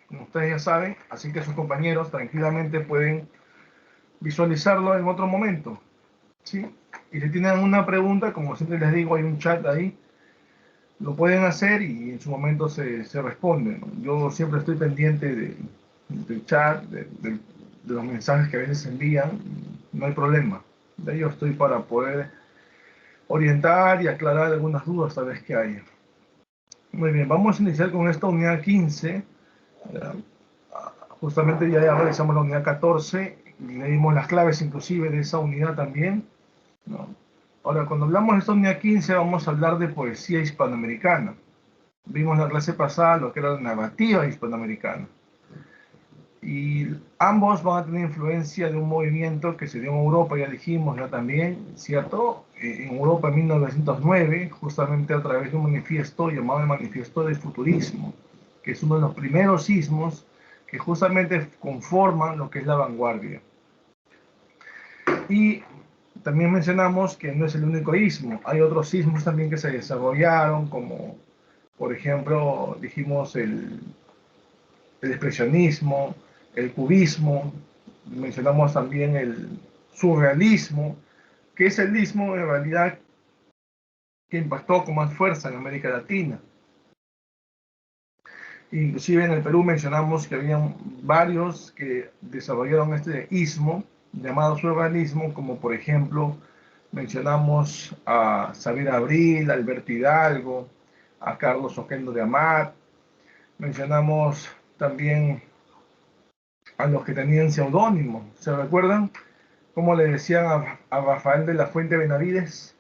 como ustedes ya saben, así que sus compañeros tranquilamente pueden visualizarlo en otro momento, ¿sí? Y si tienen una pregunta, como siempre les digo, hay un chat ahí, lo pueden hacer y en su momento se responde, ¿no? Yo siempre estoy pendiente del chat, de los mensajes que a veces se envían, no hay problema. De ello estoy para poder orientar y aclarar algunas dudas tal vez que haya. Muy bien, vamos a iniciar con esta unidad 15. Justamente ya realizamos la unidad 14 y le dimos las claves inclusive de esa unidad también, ¿no? Ahora, cuando hablamos de esta unidad 15 vamos a hablar de poesía hispanoamericana. Vimos la clase pasada lo que era la narrativa hispanoamericana. Y ambos van a tener influencia de un movimiento que se dio en Europa, ya dijimos ya también, ¿cierto? En Europa en 1909, justamente a través de un manifiesto llamado el Manifiesto del Futurismo, que es uno de los primeros sismos que justamente conforman lo que es la vanguardia. Y también mencionamos que no es el único ismo, hay otros sismos también que se desarrollaron, como por ejemplo, dijimos el expresionismo, el cubismo, mencionamos también el surrealismo, que es el ismo en realidad que impactó con más fuerza en América Latina. Inclusive en el Perú mencionamos que había varios que desarrollaron este ismo llamado surrealismo, como por ejemplo mencionamos a Xavier Abril, a Alberto Hidalgo, a Carlos Oquendo de Amat, mencionamos también a los que tenían seudónimo. ¿Se recuerdan cómo le decían a Rafael de la Fuente Benavides?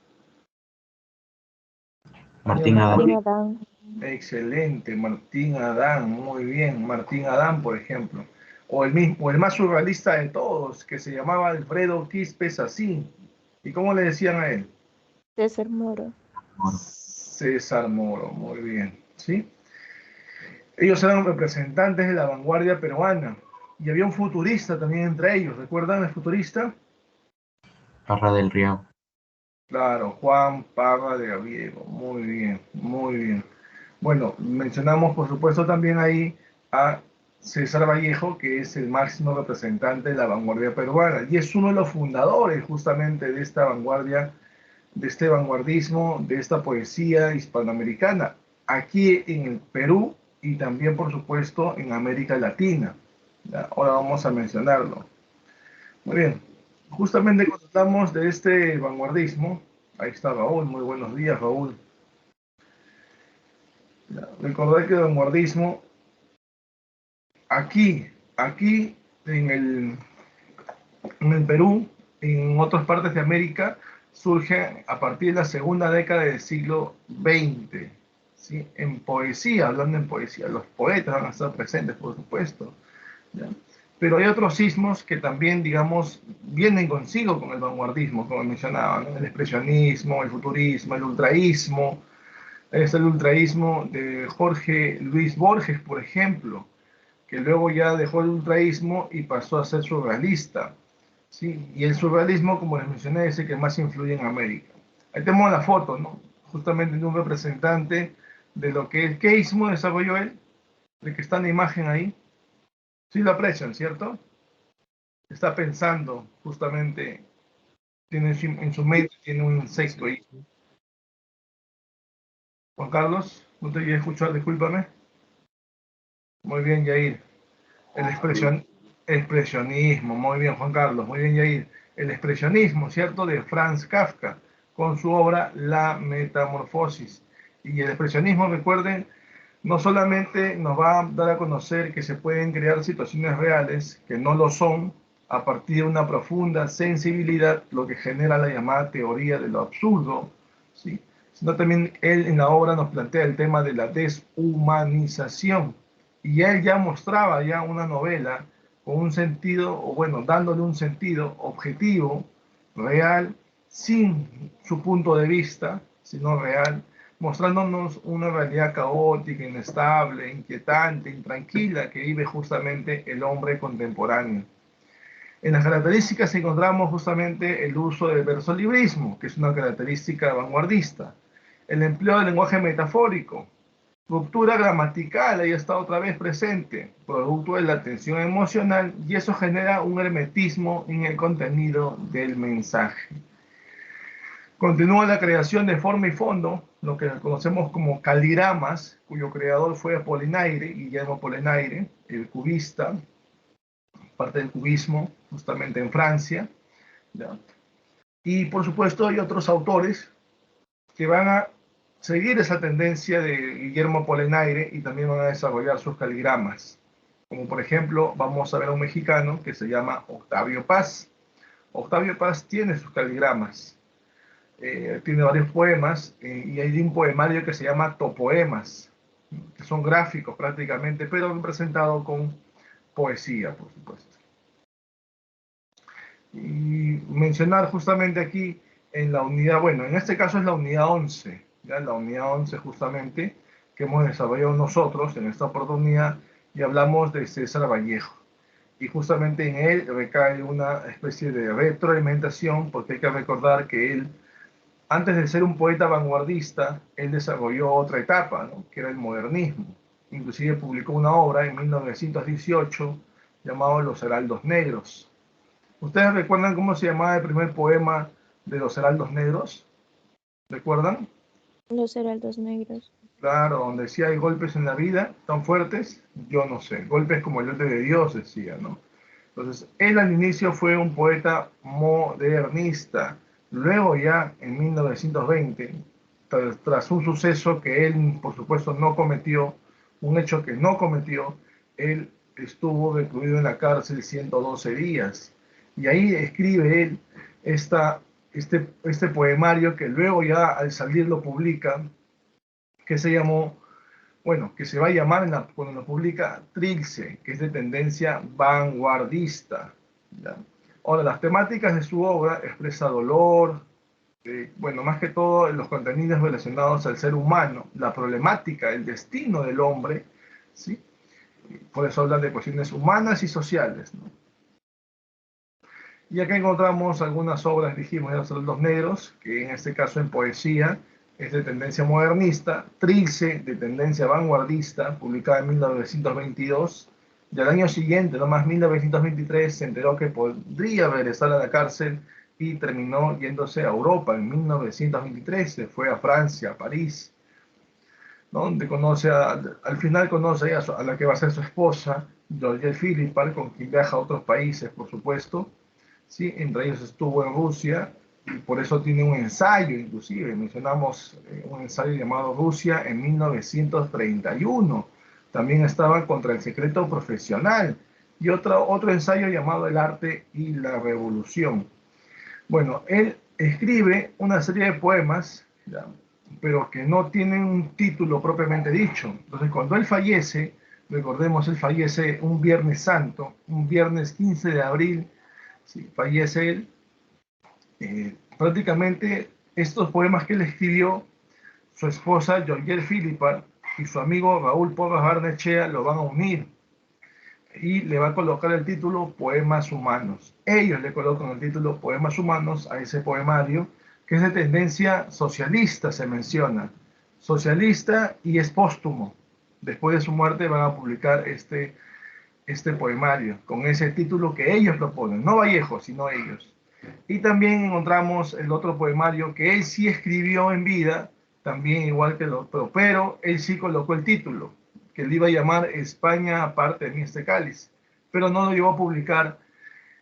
Martín Adán. Excelente, Martín Adán, muy bien, Martín Adán, por ejemplo. O el más surrealista de todos, que se llamaba Alfredo Quispe Sacín. ¿Y cómo le decían a él? César Moro. César Moro, muy bien, ¿sí? Ellos eran representantes de la vanguardia peruana. Y había un futurista también entre ellos, ¿recuerdan el futurista? Parra del Río. Claro, Juan Parra de Aviego, muy bien, muy bien. Bueno, mencionamos por supuesto también ahí a César Vallejo, que es el máximo representante de la vanguardia peruana y es uno de los fundadores justamente de esta vanguardia, de este vanguardismo, de esta poesía hispanoamericana, aquí en el Perú y también por supuesto en América Latina. ¿Ya? Ahora vamos a mencionarlo. Muy bien, justamente cuando hablamos de este vanguardismo, ahí está Raúl, muy buenos días Raúl. Recordar que el vanguardismo aquí en el Perú, en otras partes de América, surge a partir de la segunda década del siglo XX, ¿sí? En poesía, hablando en poesía, los poetas van a estar presentes, por supuesto, ¿ya? Pero hay otros sismos que también, digamos, vienen consigo con el vanguardismo, como mencionaba, ¿no? El expresionismo, el futurismo, el ultraísmo. Es el ultraísmo de Jorge Luis Borges, por ejemplo, que luego ya dejó el ultraísmo y pasó a ser surrealista, ¿sí? Y el surrealismo, como les mencioné, es el que más influye en América. Ahí tenemos la foto, ¿no? Justamente de un representante de lo que es, ¿qué ismo desarrolló él? El que está en la imagen ahí. Sí lo aprecian, ¿cierto? Está pensando justamente, tiene en su mente tiene un sexto ismo. Juan Carlos, no te voy a escuchar, discúlpame. Muy bien, Yair. Expresionismo, muy bien, Juan Carlos, muy bien, Yair. El expresionismo, ¿cierto? De Franz Kafka, con su obra La Metamorfosis. Y el expresionismo, recuerden, no solamente nos va a dar a conocer que se pueden crear situaciones reales, que no lo son, a partir de una profunda sensibilidad, lo que genera la llamada teoría de lo absurdo, ¿sí? Sino también él en la obra nos plantea el tema de la deshumanización. Y él ya mostraba ya una novela con un sentido, o bueno, dándole un sentido objetivo, real, sin su punto de vista, sino real, mostrándonos una realidad caótica, inestable, inquietante, intranquila que vive justamente el hombre contemporáneo. En las características encontramos justamente el uso del versolibrismo, que es una característica vanguardista, el empleo del lenguaje metafórico, Ruptura gramatical, ahí está otra vez presente, producto de la tensión emocional, y eso genera un hermetismo en el contenido del mensaje. Continúa la creación de forma y fondo, lo que conocemos como caligramas, cuyo creador fue Apollinaire, Guillermo Apollinaire, el cubista, parte del cubismo, justamente en Francia. ¿Ya? Y por supuesto hay otros autores que van a seguir esa tendencia de Guillermo Apollinaire y también van a desarrollar sus caligramas. Como por ejemplo, vamos a ver a un mexicano que se llama Octavio Paz. Octavio Paz tiene sus caligramas, tiene varios poemas y hay un poemario que se llama Topoemas, que son gráficos prácticamente, pero representados con poesía, por supuesto. Y mencionar justamente aquí en la unidad, bueno, en este caso es la unidad 11, ¿ya? La unidad 11 justamente que hemos desarrollado nosotros en esta oportunidad y hablamos de César Vallejo. Y justamente en él recae una especie de retroalimentación porque hay que recordar que él, antes de ser un poeta vanguardista, él desarrolló otra etapa, ¿no? Que era el modernismo. Inclusive publicó una obra en 1918 llamado Los Heraldos Negros. ¿Ustedes recuerdan cómo se llamaba el primer poema de los Heraldos Negros? ¿Recuerdan? Los heraldos negros. Claro, donde decía hay golpes en la vida tan fuertes, yo no sé, golpes como el orden de Dios, decía, ¿no? Entonces, él al inicio fue un poeta modernista. Luego ya en 1920, tras un suceso que él, por supuesto, no cometió, un hecho que no cometió, él estuvo recluido en la cárcel 112 días. Y ahí escribe él este poemario que luego ya al salir lo publica, que se llamó, bueno, que se va a llamar cuando lo publica Trilce, que es de tendencia vanguardista. ¿Ya? Ahora, las temáticas de su obra expresa dolor, bueno, más que todo los contenidos relacionados al ser humano, la problemática, el destino del hombre, ¿sí? Por eso hablan de cuestiones humanas y sociales, ¿no? Y acá encontramos algunas obras, dijimos, de los Heraldos Negros, que en este caso en poesía es de tendencia modernista, Trilce, de tendencia vanguardista, publicada en 1922, y al año siguiente, nomás 1923, se enteró que podría regresar a la cárcel y terminó yéndose a Europa en 1923, se fue a Francia, a París, ¿no? Donde conoce, al final conoce a la que va a ser su esposa, Georgette Philippard, con quien viaja a otros países, por supuesto, ¿sí? Entre ellos estuvo en Rusia y por eso tiene un ensayo, inclusive mencionamos un ensayo llamado Rusia en 1931. También estaba contra el secreto profesional y otro ensayo llamado El arte y la revolución. Bueno, él escribe una serie de poemas, ¿ya? Pero que no tienen un título propiamente dicho. Entonces, cuando él fallece, recordemos, él fallece un Viernes Santo, un viernes 15 de abril, ¿sí? Fallece él. Prácticamente estos poemas que él escribió, su esposa Georgette Philippard y su amigo Raúl Porras Barnechea lo van a unir y le va a colocar el título Poemas Humanos. Ellos le colocan el título Poemas Humanos a ese poemario que es de tendencia socialista, se menciona. Socialista y es póstumo. Después de su muerte van a publicar este poemario con ese título que ellos proponen, no Vallejo, sino ellos. Y también encontramos el otro poemario que él sí escribió en vida, también igual que el otro, pero él sí colocó el título, que él iba a llamar España aparte de mí este cáliz, pero no lo llevó a publicar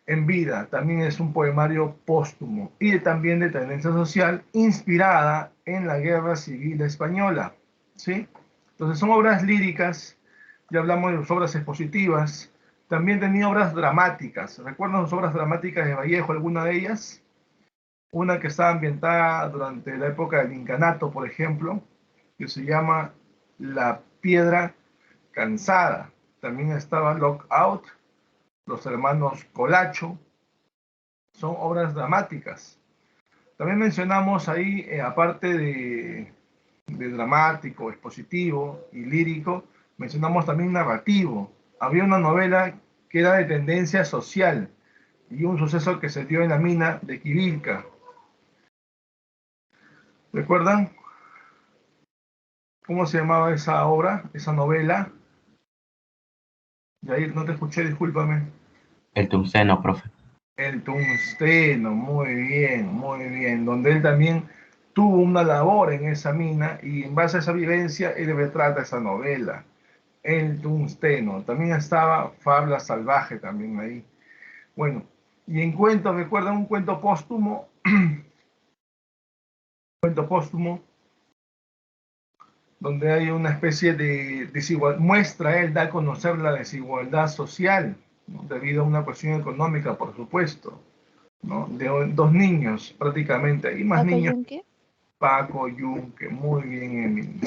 en vida. También es un poemario póstumo y también de tendencia social inspirada en la Guerra Civil Española, ¿sí? Entonces son obras líricas, ya hablamos de las obras expositivas, también tenía obras dramáticas. ¿Recuerdan las obras dramáticas de Vallejo, alguna de ellas? Una que estaba ambientada durante la época del incanato, por ejemplo, que se llama La Piedra Cansada. También estaba Lockout, Los Hermanos Colacho. Son obras dramáticas. También mencionamos ahí, aparte de dramático, expositivo y lírico, mencionamos también narrativo. Había una novela que era de tendencia social y un suceso que se dio en la mina de Quivilca. ¿Recuerdan? ¿Cómo se llamaba esa obra, esa novela? Yair, no te escuché, discúlpame. El tungsteno, profe. El tungsteno, muy bien, donde él también tuvo una labor en esa mina y en base a esa vivencia él retrata esa novela, El tungsteno. También estaba Fabla Salvaje también ahí. Bueno, y en cuentos, recuerda un cuento póstumo, donde hay una especie de desigualdad, muestra él, da a conocer la desigualdad social, ¿no? Debido a una cuestión económica, por supuesto, ¿no? De dos niños prácticamente, hay más ¿Paco niños. Yunque? Paco Yunque, muy bien, Emily,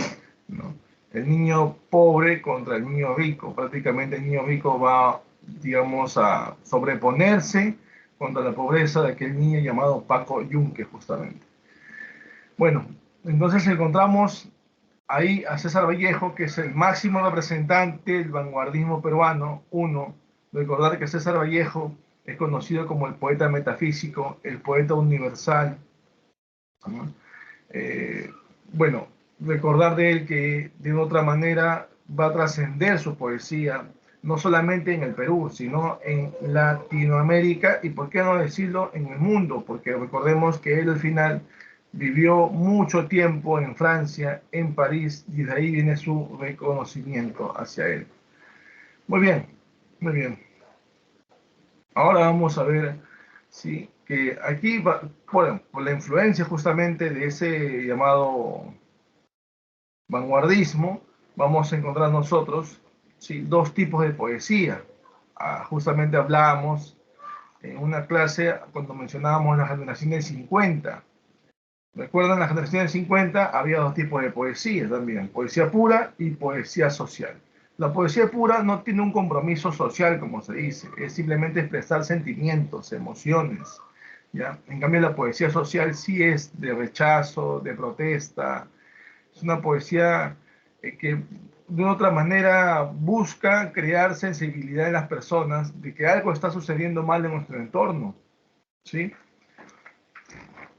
¿no? El niño pobre contra el niño rico, prácticamente el niño rico va, digamos, a sobreponerse contra la pobreza de aquel niño llamado Paco Yunque, justamente. Bueno, entonces encontramos ahí a César Vallejo, que es el máximo representante del vanguardismo peruano. Uno, recordar que César Vallejo es conocido como el poeta metafísico, el poeta universal, ¿no? Eh, bueno, recordar de él que de otra manera va a trascender su poesía, no solamente en el Perú, sino en Latinoamérica y, por qué no decirlo, en el mundo, porque recordemos que él al final vivió mucho tiempo en Francia, en París, y de ahí viene su reconocimiento hacia él. Muy bien, muy bien. Ahora vamos a ver, sí, que aquí, bueno, por la influencia justamente de ese llamado vanguardismo, vamos a encontrar nosotros, sí, dos tipos de poesía. Justamente hablábamos en una clase cuando mencionábamos la generación del 50. ¿Recuerdan la generación del 50? Había dos tipos de poesía también, poesía pura y poesía social. La poesía pura no tiene un compromiso social, como se dice, es simplemente expresar sentimientos, emociones. ¿Ya? En cambio, la poesía social sí es de rechazo, de protesta, es una poesía que de otra manera busca crear sensibilidad en las personas de que algo está sucediendo mal en nuestro entorno, ¿sí?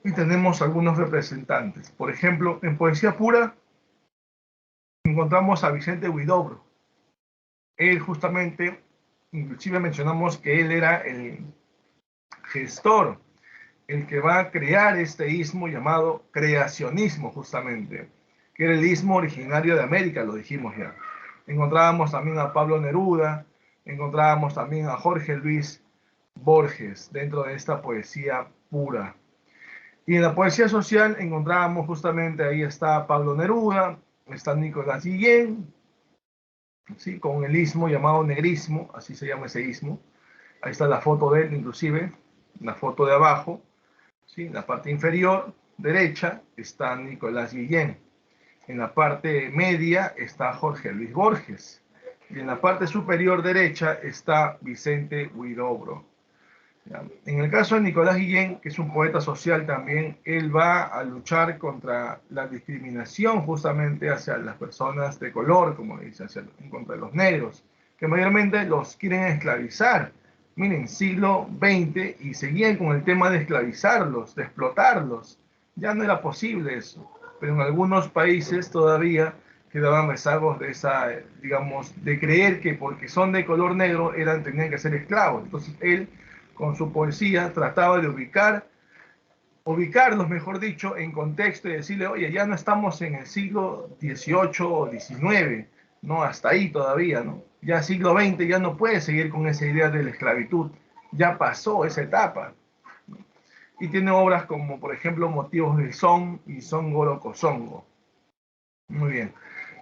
Y tenemos algunos representantes. Por ejemplo, en poesía pura encontramos a Vicente Huidobro. Él justamente, inclusive mencionamos que él era el gestor, el que va a crear este ismo llamado creacionismo, justamente, que era el ismo originario de América, lo dijimos ya. Encontrábamos también a Pablo Neruda, encontrábamos también a Jorge Luis Borges dentro de esta poesía pura. Y en la poesía social encontrábamos justamente, ahí está Pablo Neruda, está Nicolás Guillén, ¿sí? Con el ismo llamado negrismo, así se llama ese ismo. Ahí está la foto de él, inclusive, la foto de abajo. ¿Sí? En la parte inferior derecha está Nicolás Guillén. En la parte media está Jorge Luis Borges. Y en la parte superior derecha está Vicente Huidobro. En el caso de Nicolás Guillén, que es un poeta social también, él va a luchar contra la discriminación justamente hacia las personas de color, como dice, en contra de los negros, que mayormente los quieren esclavizar. Miren, siglo XX y seguían con el tema de esclavizarlos, de explotarlos. Ya no era posible eso, pero en algunos países todavía quedaban rezagos de esa, digamos, de creer que porque son de color negro tenían que ser esclavos. Entonces él con su poesía trataba de ubicarlos, mejor dicho, en contexto y decirle, oye, ya no estamos en el siglo XVIII o XIX, ¿no? Hasta ahí todavía, ¿no? Ya siglo XX ya no puede seguir con esa idea de la esclavitud, ya pasó esa etapa. Y tiene obras como, por ejemplo, Motivos del Son y Son Goroco Songo. Muy bien.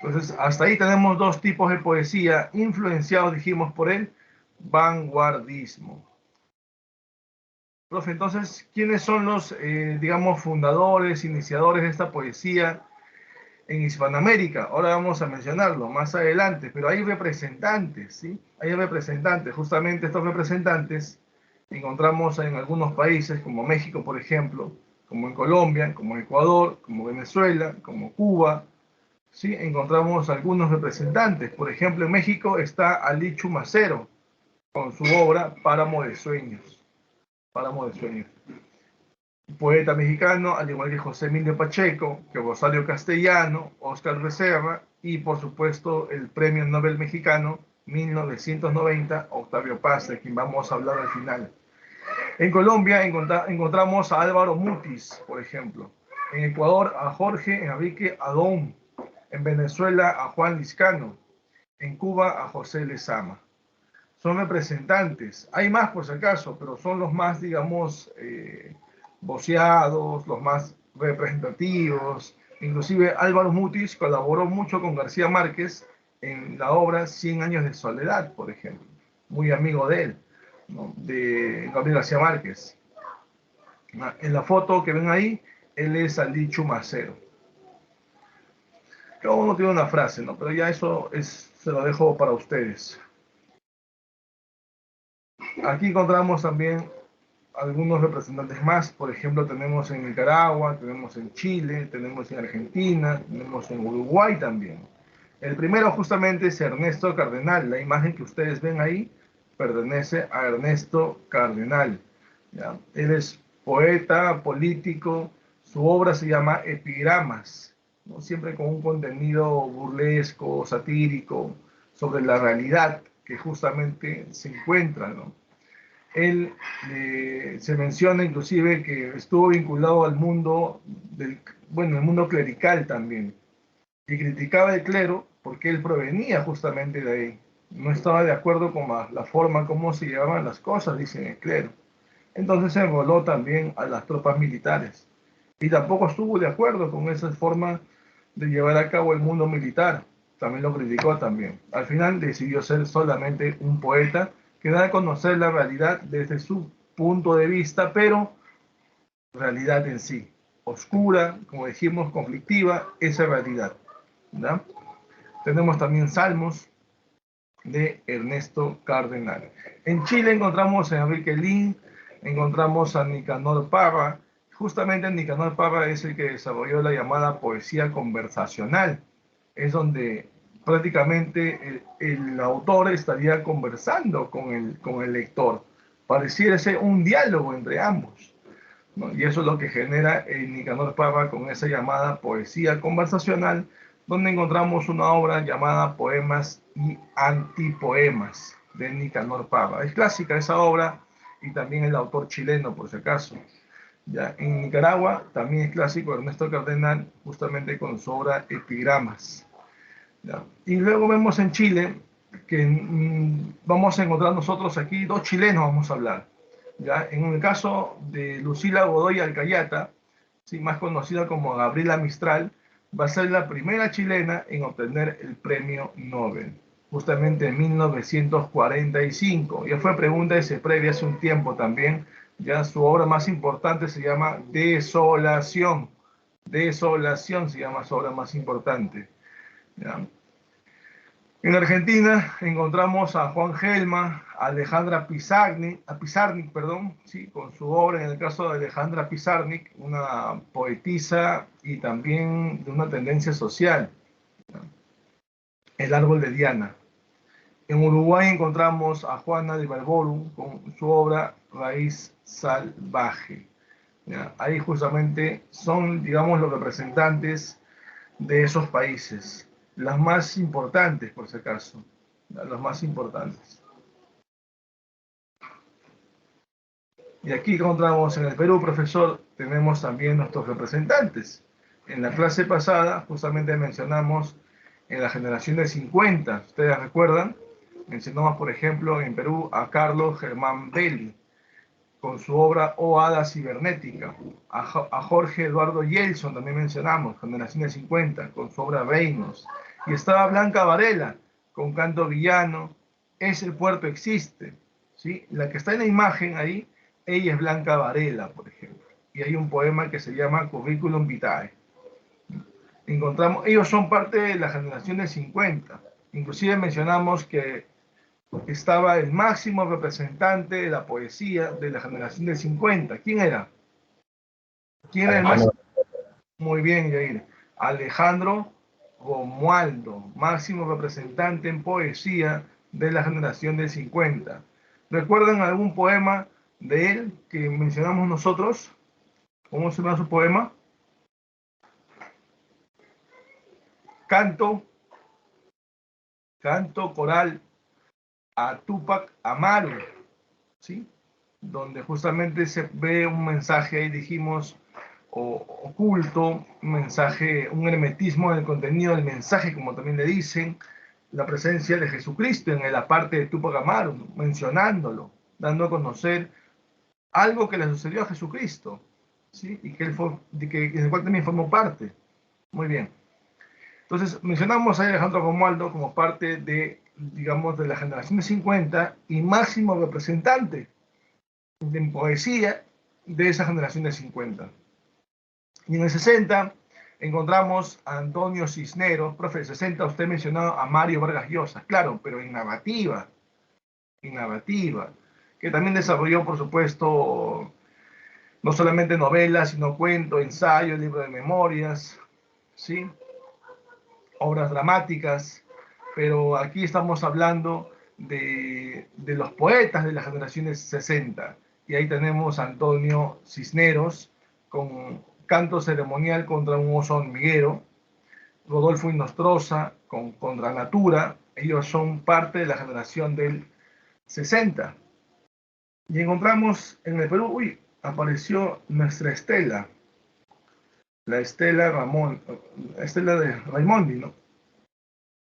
Entonces, hasta ahí tenemos dos tipos de poesía influenciados, dijimos, por el vanguardismo. Profe, entonces, ¿quiénes son los, digamos, fundadores, iniciadores de esta poesía en Hispanoamérica? Ahora vamos a mencionarlo más adelante, pero hay representantes, ¿sí? Hay representantes. Justamente estos representantes encontramos en algunos países, como México, por ejemplo, como en Colombia, como Ecuador, como Venezuela, como Cuba, ¿sí? Encontramos algunos representantes. Por ejemplo, en México está Ali Chumacero, con su obra Páramo de Sueños. Páramo de Sueños. poeta mexicano, al igual que José Emilio Pacheco, que Rosario Castellano, Óscar Becerra y, por supuesto, el Premio Nobel Mexicano 1990, Octavio Paz, de quien vamos a hablar al final. En Colombia encontramos a Álvaro Mutis, por ejemplo. En Ecuador a Jorge Enrique Adón. En Venezuela a Juan Liscano. En Cuba a José Lezama. Son representantes. Hay más por si acaso, pero son los más, digamos, voceados, los más representativos. Inclusive Álvaro Mutis colaboró mucho con García Márquez en la obra Cien años de soledad, por ejemplo. Muy amigo de él, ¿no? De Gabriel García Márquez. En la foto que ven ahí, él es Alí Chumacero. Cada uno tiene una frase, ¿no? Pero ya eso se lo dejo para ustedes. Aquí encontramos también algunos representantes más. Por ejemplo, tenemos en Nicaragua, tenemos en Chile, tenemos en Argentina, tenemos en Uruguay también. El primero justamente es Ernesto Cardenal. La imagen que ustedes ven ahí pertenece a Ernesto Cardenal, ¿ya? Él es poeta, político. Su obra se llama Epigramas, ¿no? Siempre con un contenido burlesco, satírico, sobre la realidad que justamente se encuentra, ¿no? Él se menciona inclusive que estuvo vinculado al mundo el mundo clerical también, y criticaba el clero porque él provenía justamente de ahí. No estaba de acuerdo con la forma como se llevaban las cosas, dice el clero. Entonces se enroló también a las tropas militares. Y tampoco estuvo de acuerdo con esa forma de llevar a cabo el mundo militar. También lo criticó también. Al final decidió ser solamente un poeta que da a conocer la realidad desde su punto de vista, pero realidad en sí. Oscura, como dijimos, conflictiva, esa realidad, ¿no? Tenemos también Salmos de Ernesto Cardenal. En Chile encontramos a Enrique Lin, encontramos a Nicanor Parra. Justamente Nicanor Parra es el que desarrolló la llamada poesía conversacional. Es donde prácticamente el autor estaría conversando con el lector. Pareciera ser un diálogo entre ambos, ¿no? Y eso es lo que genera el Nicanor Parra con esa llamada poesía conversacional, donde encontramos una obra llamada Poemas y Antipoemas de Nicanor Parra. Es clásica esa obra y también el autor chileno, por si acaso. Ya, en Nicaragua también es clásico Ernesto Cardenal, justamente con su obra Epigramas. ¿Ya? Y luego vemos en Chile que vamos a encontrar nosotros aquí dos chilenos, vamos a hablar. ¿Ya? En el caso de Lucila Godoy Alcayata, ¿sí? Más conocida como Gabriela Mistral, va a ser la primera chilena en obtener el premio Nobel, justamente en 1945. Ya fue pregunta ese previa hace un tiempo también. Ya su obra más importante se llama Desolación. Desolación se llama su obra más importante. ¿Ya? En Argentina encontramos a Juan Gelma, a Alejandra Pizarnik, perdón, sí, con su obra, en el caso de Alejandra Pizarnik, una poetisa y también de una tendencia social, ¿no? El árbol de Diana. En Uruguay encontramos a Juana de Barborum con su obra Raíz Salvaje. ¿Ya? Ahí justamente son, digamos, los representantes de esos países, las más importantes, por si acaso, las más importantes. Y aquí encontramos en el Perú, profesor, tenemos también nuestros representantes. En la clase pasada, justamente mencionamos en la generación de 50, ustedes recuerdan, mencionamos, por ejemplo, en Perú a Carlos Germán Belli, con su obra O Hada Cibernética. A Jorge Eduardo Yeltsin también mencionamos, generación de 50, con su obra Reinos. Y estaba Blanca Varela, con Canto Villano, Es el puerto existe. ¿Sí? La que está en la imagen ahí, ella es Blanca Varela, por ejemplo. Y hay un poema que se llama Curriculum Vitae. Ellos son parte de la generación de 50. Inclusive mencionamos que estaba el máximo representante de la poesía de la generación del 50. ¿Quién era? ¿Quién era el máximo? Muy bien, Yair. Alejandro Romualdo, máximo representante en poesía de la generación del 50. ¿Recuerdan algún poema de él que mencionamos nosotros? ¿Cómo se llama su poema? Canto coral a Túpac Amaru, ¿sí? Donde justamente se ve un mensaje, ahí dijimos, oculto, un mensaje, un hermetismo en el contenido del mensaje, como también le dicen, la presencia de Jesucristo en la parte de Túpac Amaru, ¿no? Mencionándolo, dando a conocer algo que le sucedió a Jesucristo, ¿sí? Y que él fue, en el cual también formó parte. Muy bien. Entonces, mencionamos a Alejandro Romualdo como parte de, digamos, de la generación de 50 y máximo representante en poesía de esa generación de 50. Y en el 60 encontramos a Antonio Cisneros, profe, de 60 usted mencionó a Mario Vargas Llosa, claro, pero en narrativa, que también desarrolló, por supuesto, no solamente novelas, sino cuentos, ensayos, libros de memorias, ¿sí? Obras dramáticas, pero aquí estamos hablando de los poetas de las generaciones 60. Y ahí tenemos a Antonio Cisneros con Canto ceremonial contra un oso hormiguero, Rodolfo Inostroza con Contra Natura. Ellos son parte de la generación del 60. Y encontramos en el Perú, apareció nuestra Estela, la Estela Ramón, Estela de Raimondi, ¿no?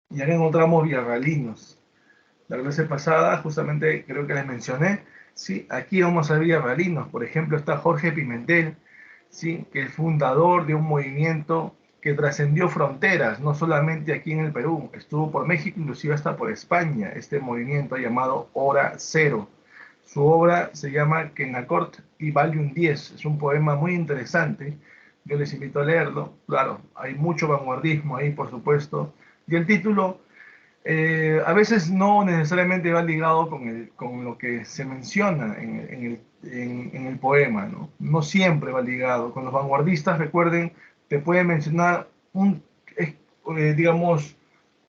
Y acá encontramos villarrealinos. La clase pasada, justamente creo que les mencioné, ¿sí? Aquí vamos a ver villarrealinos. Por ejemplo, está Jorge Pimentel, ¿sí? Que es fundador de un movimiento que trascendió fronteras, no solamente aquí en el Perú, estuvo por México, inclusive hasta por España, este movimiento llamado Hora Cero. Su obra se llama Kenacort y Valium 10, es un poema muy interesante, yo les invito a leerlo, claro, hay mucho vanguardismo ahí, por supuesto, y el título a veces no necesariamente va ligado con lo que se menciona en el poema, ¿no? No siempre va ligado. Con los vanguardistas, recuerden, te pueden mencionar digamos,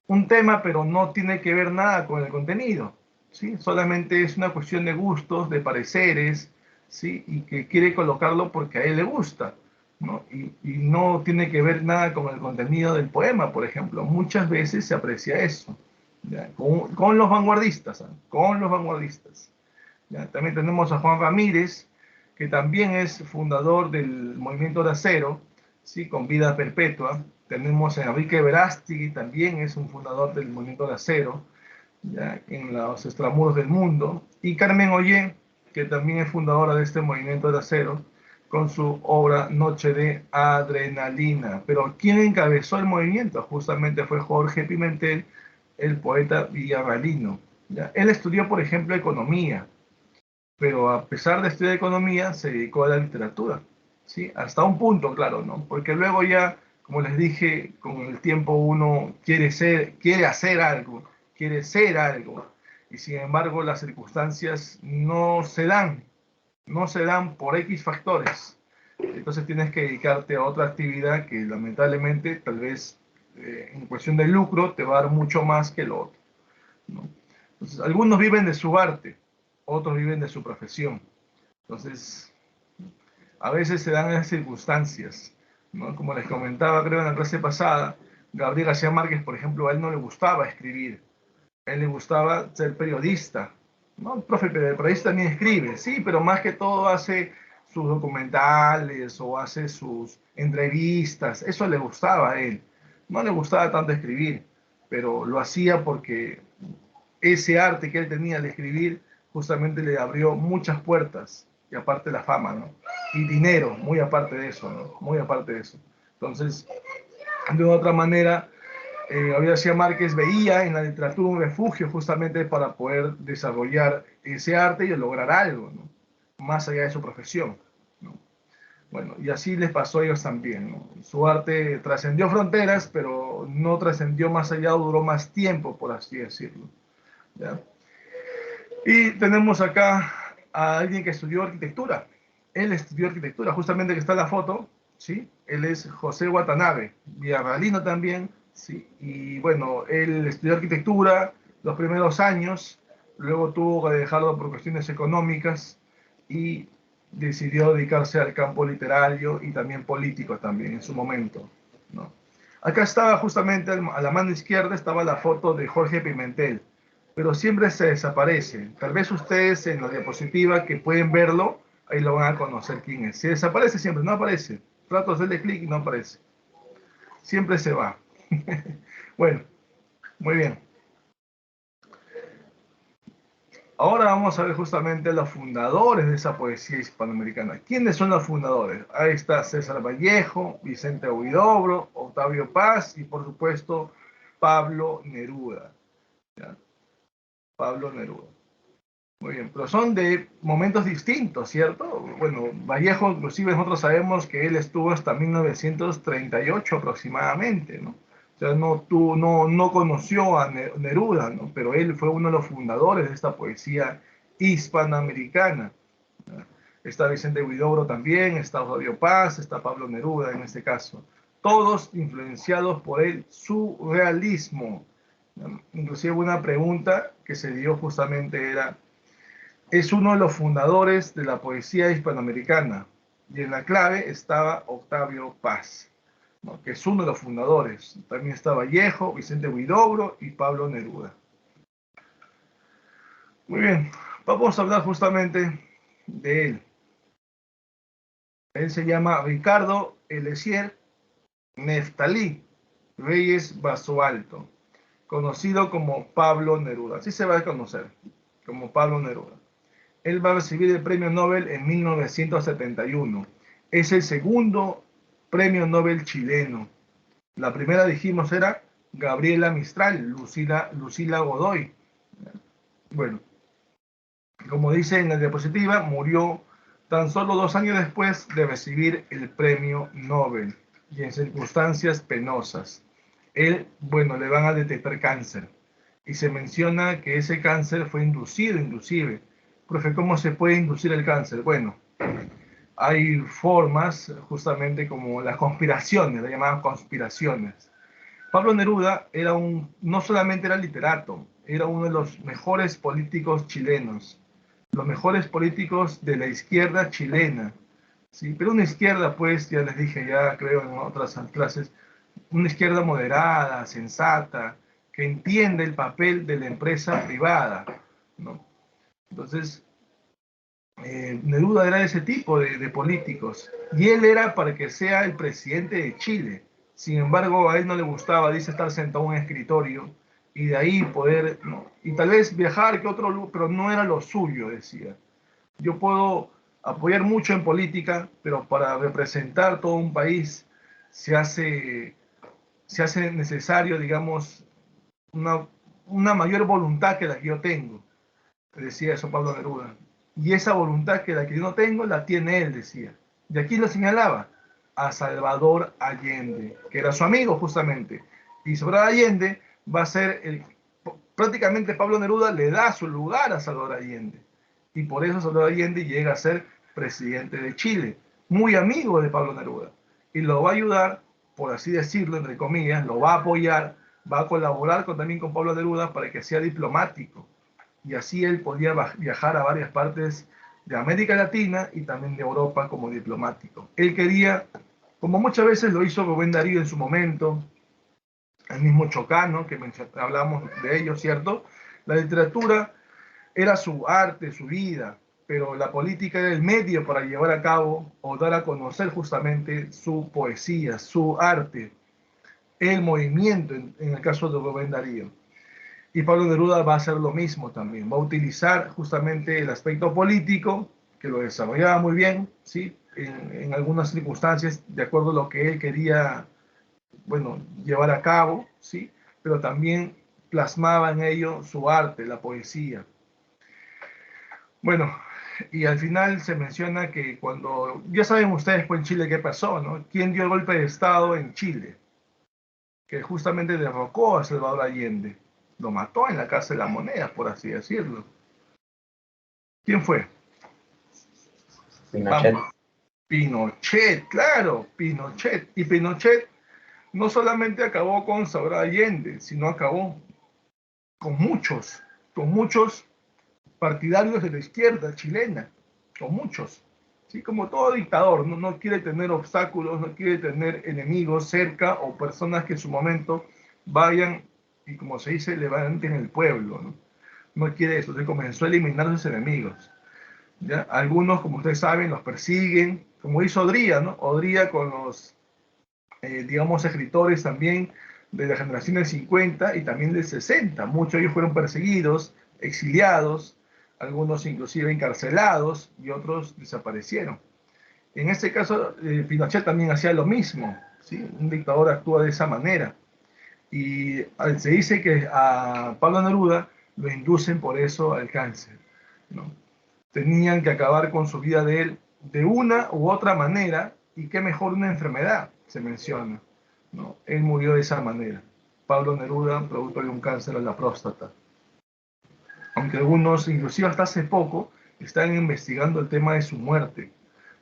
un tema, pero no tiene que ver nada con el contenido, ¿sí? Solamente es una cuestión de gustos, de pareceres, ¿sí? Y que quiere colocarlo porque a él le gusta, ¿no? Y no tiene que ver nada con el contenido del poema, por ejemplo. Muchas veces se aprecia eso, ¿ya? Con los vanguardistas, ¿eh? Con los vanguardistas. ¿Ya? También tenemos a Juan Ramírez, que también es fundador del Movimiento de Acero, ¿sí? Con vida perpetua. Tenemos a Enrique Verástegui, también es un fundador del Movimiento de Acero, ¿ya? En los extramuros del mundo. Y Carmen Ollé, que también es fundadora de este Movimiento de Acero, con su obra Noche de Adrenalina. Pero ¿quién encabezó el movimiento? Justamente fue Jorge Pimentel, el poeta villarrealino, ¿ya? Él estudió, por ejemplo, economía, pero a pesar de estudiar economía, se dedicó a la literatura, ¿sí? Hasta un punto, claro, ¿no? Porque luego ya, como les dije, con el tiempo uno quiere hacer algo, quiere ser algo, y sin embargo las circunstancias no se dan por X factores. Entonces tienes que dedicarte a otra actividad que lamentablemente, tal vez en cuestión de lucro, te va a dar mucho más que lo otro, ¿no? Entonces, algunos viven de su arte, otros viven de su profesión. Entonces, a veces se dan esas circunstancias, ¿no? Como les comentaba, creo, en la clase pasada, Gabriel García Márquez, por ejemplo, a él no le gustaba escribir, a él le gustaba ser periodista, ¿no? El profe, pero el periodista también escribe, sí, pero más que todo hace sus documentales o hace sus entrevistas, eso le gustaba a él. No le gustaba tanto escribir, pero lo hacía porque ese arte que él tenía al escribir justamente le abrió muchas puertas, y aparte la fama, ¿no? Y dinero, muy aparte de eso, ¿no? Muy aparte de eso. Entonces, de otra manera, Gabriel García Márquez veía en la literatura un refugio justamente para poder desarrollar ese arte y lograr algo, ¿no? Más allá de su profesión, ¿no? Bueno, y así les pasó a ellos también, ¿no? Su arte trascendió fronteras, pero no trascendió más allá, duró más tiempo, por así decirlo, ¿ya? Y tenemos acá a alguien que estudió arquitectura. Él estudió arquitectura, justamente que está en la foto, ¿sí? Él es José Watanabe, villarrealino también, ¿sí? Y bueno, él estudió arquitectura los primeros años, luego tuvo que dejarlo por cuestiones económicas y decidió dedicarse al campo literario y también político también en su momento, ¿no? Acá estaba justamente a la mano izquierda estaba la foto de Jorge Pimentel, pero siempre se desaparece. Tal vez ustedes en la diapositiva que pueden verlo, ahí lo van a conocer quién es. Se desaparece siempre, no aparece. Trato de hacerle clic y no aparece. Siempre se va. Bueno, muy bien. Ahora vamos a ver justamente los fundadores de esa poesía hispanoamericana. ¿Quiénes son los fundadores? Ahí está César Vallejo, Vicente Huidobro, Octavio Paz y por supuesto Pablo Neruda. ¿Ya? Pablo Neruda. Muy bien, pero son de momentos distintos, ¿cierto? Bueno, Vallejo, inclusive nosotros sabemos que él estuvo hasta 1938 aproximadamente, ¿no? O sea, no conoció a Neruda, ¿no? Pero él fue uno de los fundadores de esta poesía hispanoamericana. ¿No? Está Vicente Huidobro también, está Octavio Paz, está Pablo Neruda en este caso. Todos influenciados por el surrealismo. ¿No? Inclusive una pregunta que se dio justamente era es uno de los fundadores de la poesía hispanoamericana y en la clave estaba Octavio Paz, ¿no? Que es uno de los fundadores. También está Vallejo, Vicente Huidobro y Pablo Neruda. Muy bien, vamos a hablar justamente de él. Él se llama Ricardo Eliezer Neftalí Reyes Basualto, conocido como Pablo Neruda. Así se va a conocer, como Pablo Neruda. Él va a recibir el premio Nobel en 1971. Es el segundo premio Nobel chileno. La primera, dijimos, era Gabriela Mistral, Lucila Godoy. Bueno, como dice en la diapositiva, murió tan solo 2 años después de recibir el premio Nobel y en circunstancias penosas. Él, bueno, le van a detectar cáncer y se menciona que ese cáncer fue inducido inclusive. Profe, ¿cómo se puede inducir el cáncer? Bueno, hay formas justamente como las conspiraciones, las llamadas conspiraciones. Pablo Neruda no solamente era literato, era uno de los mejores políticos chilenos, los mejores políticos de la izquierda chilena, ¿sí? Pero una izquierda, pues, ya les dije, ya creo en otras clases, una izquierda moderada, sensata, que entiende el papel de la empresa privada, ¿no? Entonces, Neruda era ese tipo de políticos y él era para que sea el presidente de Chile. Sin embargo, a él no le gustaba, dice, estar sentado en un escritorio y de ahí poder, ¿no? Y tal vez viajar que otro lugar, pero no era lo suyo, decía. Yo puedo apoyar mucho en política, pero para representar todo un país se hace, se hace necesario, digamos, una, una mayor voluntad que la que yo tengo. Decía eso Pablo Neruda. Y esa voluntad que la que yo no tengo, la tiene él, decía. Y aquí lo señalaba a Salvador Allende, que era su amigo justamente. Y Salvador Allende va a ser prácticamente Pablo Neruda le da su lugar a Salvador Allende. Y por eso Salvador Allende llega a ser presidente de Chile, muy amigo de Pablo Neruda. Y lo va a ayudar, por así decirlo, entre comillas, lo va a apoyar, va a colaborar también con Pablo Neruda para que sea diplomático y así él podía viajar a varias partes de América Latina y también de Europa como diplomático. Él quería, como muchas veces lo hizo Rubén Darío en su momento, el mismo Chocano, que hablamos de ello, ¿cierto? La literatura era su arte, su vida, pero la política era el medio para llevar a cabo o dar a conocer justamente su poesía, su arte, el movimiento, en el caso de Rubén Darío. Y Pablo Neruda va a hacer lo mismo también, va a utilizar justamente el aspecto político, que lo desarrollaba muy bien, ¿sí? En algunas circunstancias, de acuerdo a lo que él quería, bueno, llevar a cabo, ¿sí? Pero también plasmaba en ello su arte, la poesía. Bueno, y al final se menciona que cuando, ya saben ustedes pues en Chile qué pasó, ¿no? ¿Quién dio el golpe de Estado en Chile? Que justamente derrocó a Salvador Allende. Lo mató en la Casa de las Monedas, por así decirlo. ¿Quién fue? Pinochet. Vamos. Pinochet, claro, Pinochet. Y Pinochet no solamente acabó con Salvador Allende, sino acabó con muchos partidarios de la izquierda chilena, con muchos. ¿sí? Como todo dictador, no quiere tener obstáculos, no quiere tener enemigos cerca o personas que en su momento vayan y, como se dice, levanten el pueblo, ¿no? No quiere eso, entonces comenzó a eliminar a sus enemigos. ¿Ya? Algunos, como ustedes saben, los persiguen, como hizo Odría, ¿no? Odría con los, digamos, escritores también de la generación del 50 y también del 60. Muchos de ellos fueron perseguidos, exiliados, algunos inclusive encarcelados y otros desaparecieron. En este caso, Pinochet también hacía lo mismo, ¿sí? Un dictador actúa de esa manera. Y se dice que a Pablo Neruda lo inducen por eso al cáncer, ¿no? Tenían que acabar con su vida de él de una u otra manera, y qué mejor una enfermedad, se menciona, ¿no? Él murió de esa manera. Pablo Neruda, producto de un cáncer en la próstata. Aunque algunos, inclusive hasta hace poco, están investigando el tema de su muerte,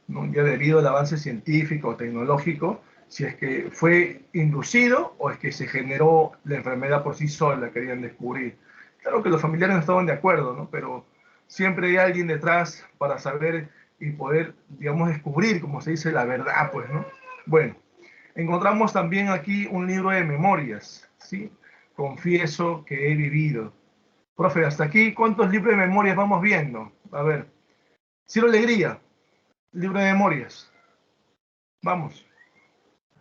¿no? Ya debido al avance científico o tecnológico, si es que fue inducido o es que se generó la enfermedad por sí sola, querían descubrir. Claro que los familiares no estaban de acuerdo, ¿no? Pero siempre hay alguien detrás para saber y poder, digamos, descubrir, como se dice, la verdad, pues, ¿no? Bueno, encontramos también aquí un libro de memorias, ¿sí? Confieso que he vivido. Profe, hasta aquí, ¿cuántos libros de memorias vamos viendo? A ver, Ciro Alegría, libro de memorias. Vamos.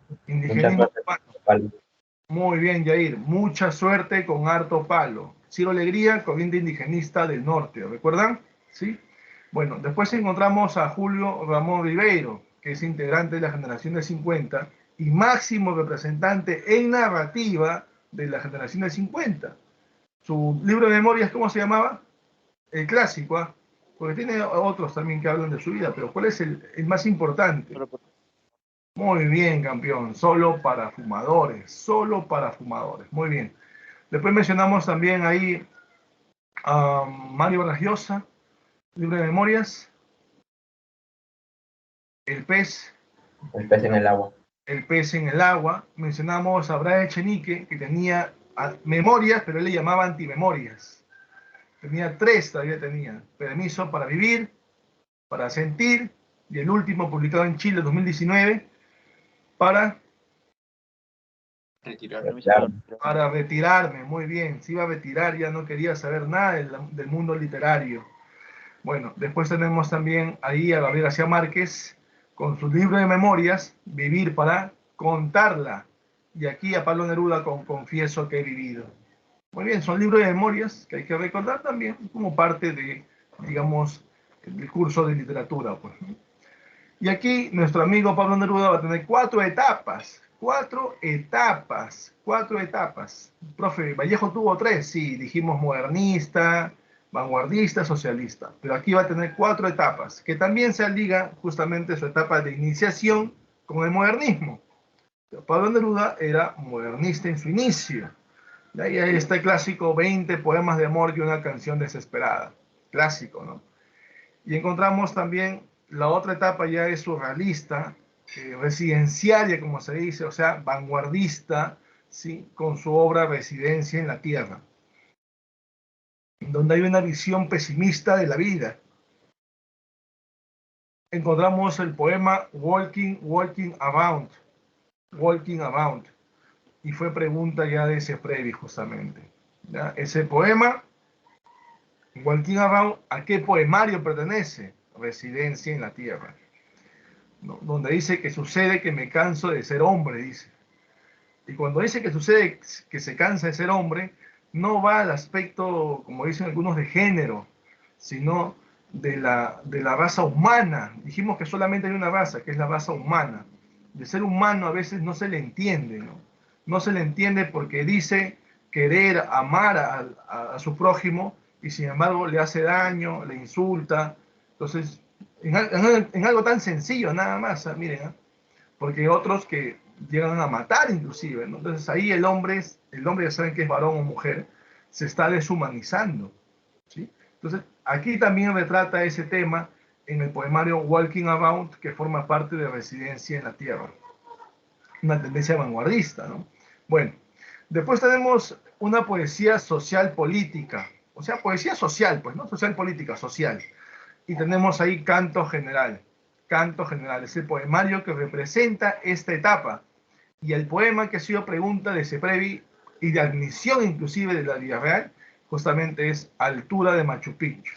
Mucha Indigenismo suerte, humano. Pablo. Muy bien, Yair. Mucha suerte con harto palo. Ciro Alegría, corriente indigenista del norte. ¿Recuerdan? Sí. Bueno, después encontramos a Julio Ramón Ribeiro, que es integrante de la generación del 50 y máximo representante en narrativa de la generación del 50. Su libro de memorias, ¿cómo se llamaba? El clásico, ¿ah? Porque tiene otros también que hablan de su vida, pero ¿cuál es el más importante? Muy bien, campeón. Solo para fumadores. Solo para fumadores. Muy bien. Después mencionamos también ahí a Mario Vargas Llosa, libro de memorias. El pez. El pez en el agua. El pez en el agua. Mencionamos a Brian Echenique, que tenía memorias, pero él le llamaba antimemorias. Tenía tres, todavía tenía. Permiso para vivir, para sentir, y el último publicado en Chile en 2019, para Retirarme, Claro. para retirarme. Muy bien, se iba a retirar, ya no quería saber nada del mundo literario. Bueno, después tenemos también ahí a Gabriel García Márquez con su libro de memorias, Vivir para contarla. Y aquí a Pablo Neruda con Confieso que he vivido. Muy bien, son libros de memorias que hay que recordar también como parte de, digamos, el curso de literatura, pues. Y aquí nuestro amigo Pablo Neruda va a tener cuatro etapas. Cuatro etapas. Cuatro etapas. Profe, Vallejo tuvo tres, sí, dijimos modernista, vanguardista, socialista. Pero aquí va a tener cuatro etapas, que también se liga justamente su etapa de iniciación con el modernismo. Pablo Neruda era modernista en su inicio. Y ahí está el clásico 20 poemas de amor y una canción desesperada. Clásico, ¿no? Y encontramos también la otra etapa ya es surrealista, residenciaria, como se dice, o sea, vanguardista, ¿sí? Con su obra Residencia en la Tierra, donde hay una visión pesimista de la vida. Encontramos el poema Walking Around, Walking Around, y fue pregunta ya de ese Previ justamente. ¿Ya? Ese poema, Walking Around, ¿a qué poemario pertenece? Residencia en la Tierra. ¿No? Donde dice que sucede que me canso de ser hombre, dice. Y cuando dice que sucede que se cansa de ser hombre, no va al aspecto, como dicen algunos, de género, sino de la raza humana. Dijimos que solamente hay una raza, que es la raza humana. De ser humano a veces no se le entiende, ¿no? No se le entiende porque dice querer, amar a su prójimo y sin embargo le hace daño, le insulta. Entonces, en algo tan sencillo nada más, miren, ¿eh? Porque hay otros que llegan a matar inclusive, ¿no? Entonces ahí el hombre ya saben que es varón o mujer, se está deshumanizando, ¿sí? Entonces aquí también retrata ese tema en el poemario Walking Around, que forma parte de Residencia en la Tierra, una tendencia vanguardista, ¿no? Bueno, después tenemos una poesía social política, o sea, poesía social, pues, ¿no? Social política, social. Y tenemos ahí canto general. Canto General. Es el poemario que representa esta etapa. Y el poema que ha sido pregunta de Seprevi y de admisión inclusive de la Villarreal, justamente es Altura de Machu Picchu.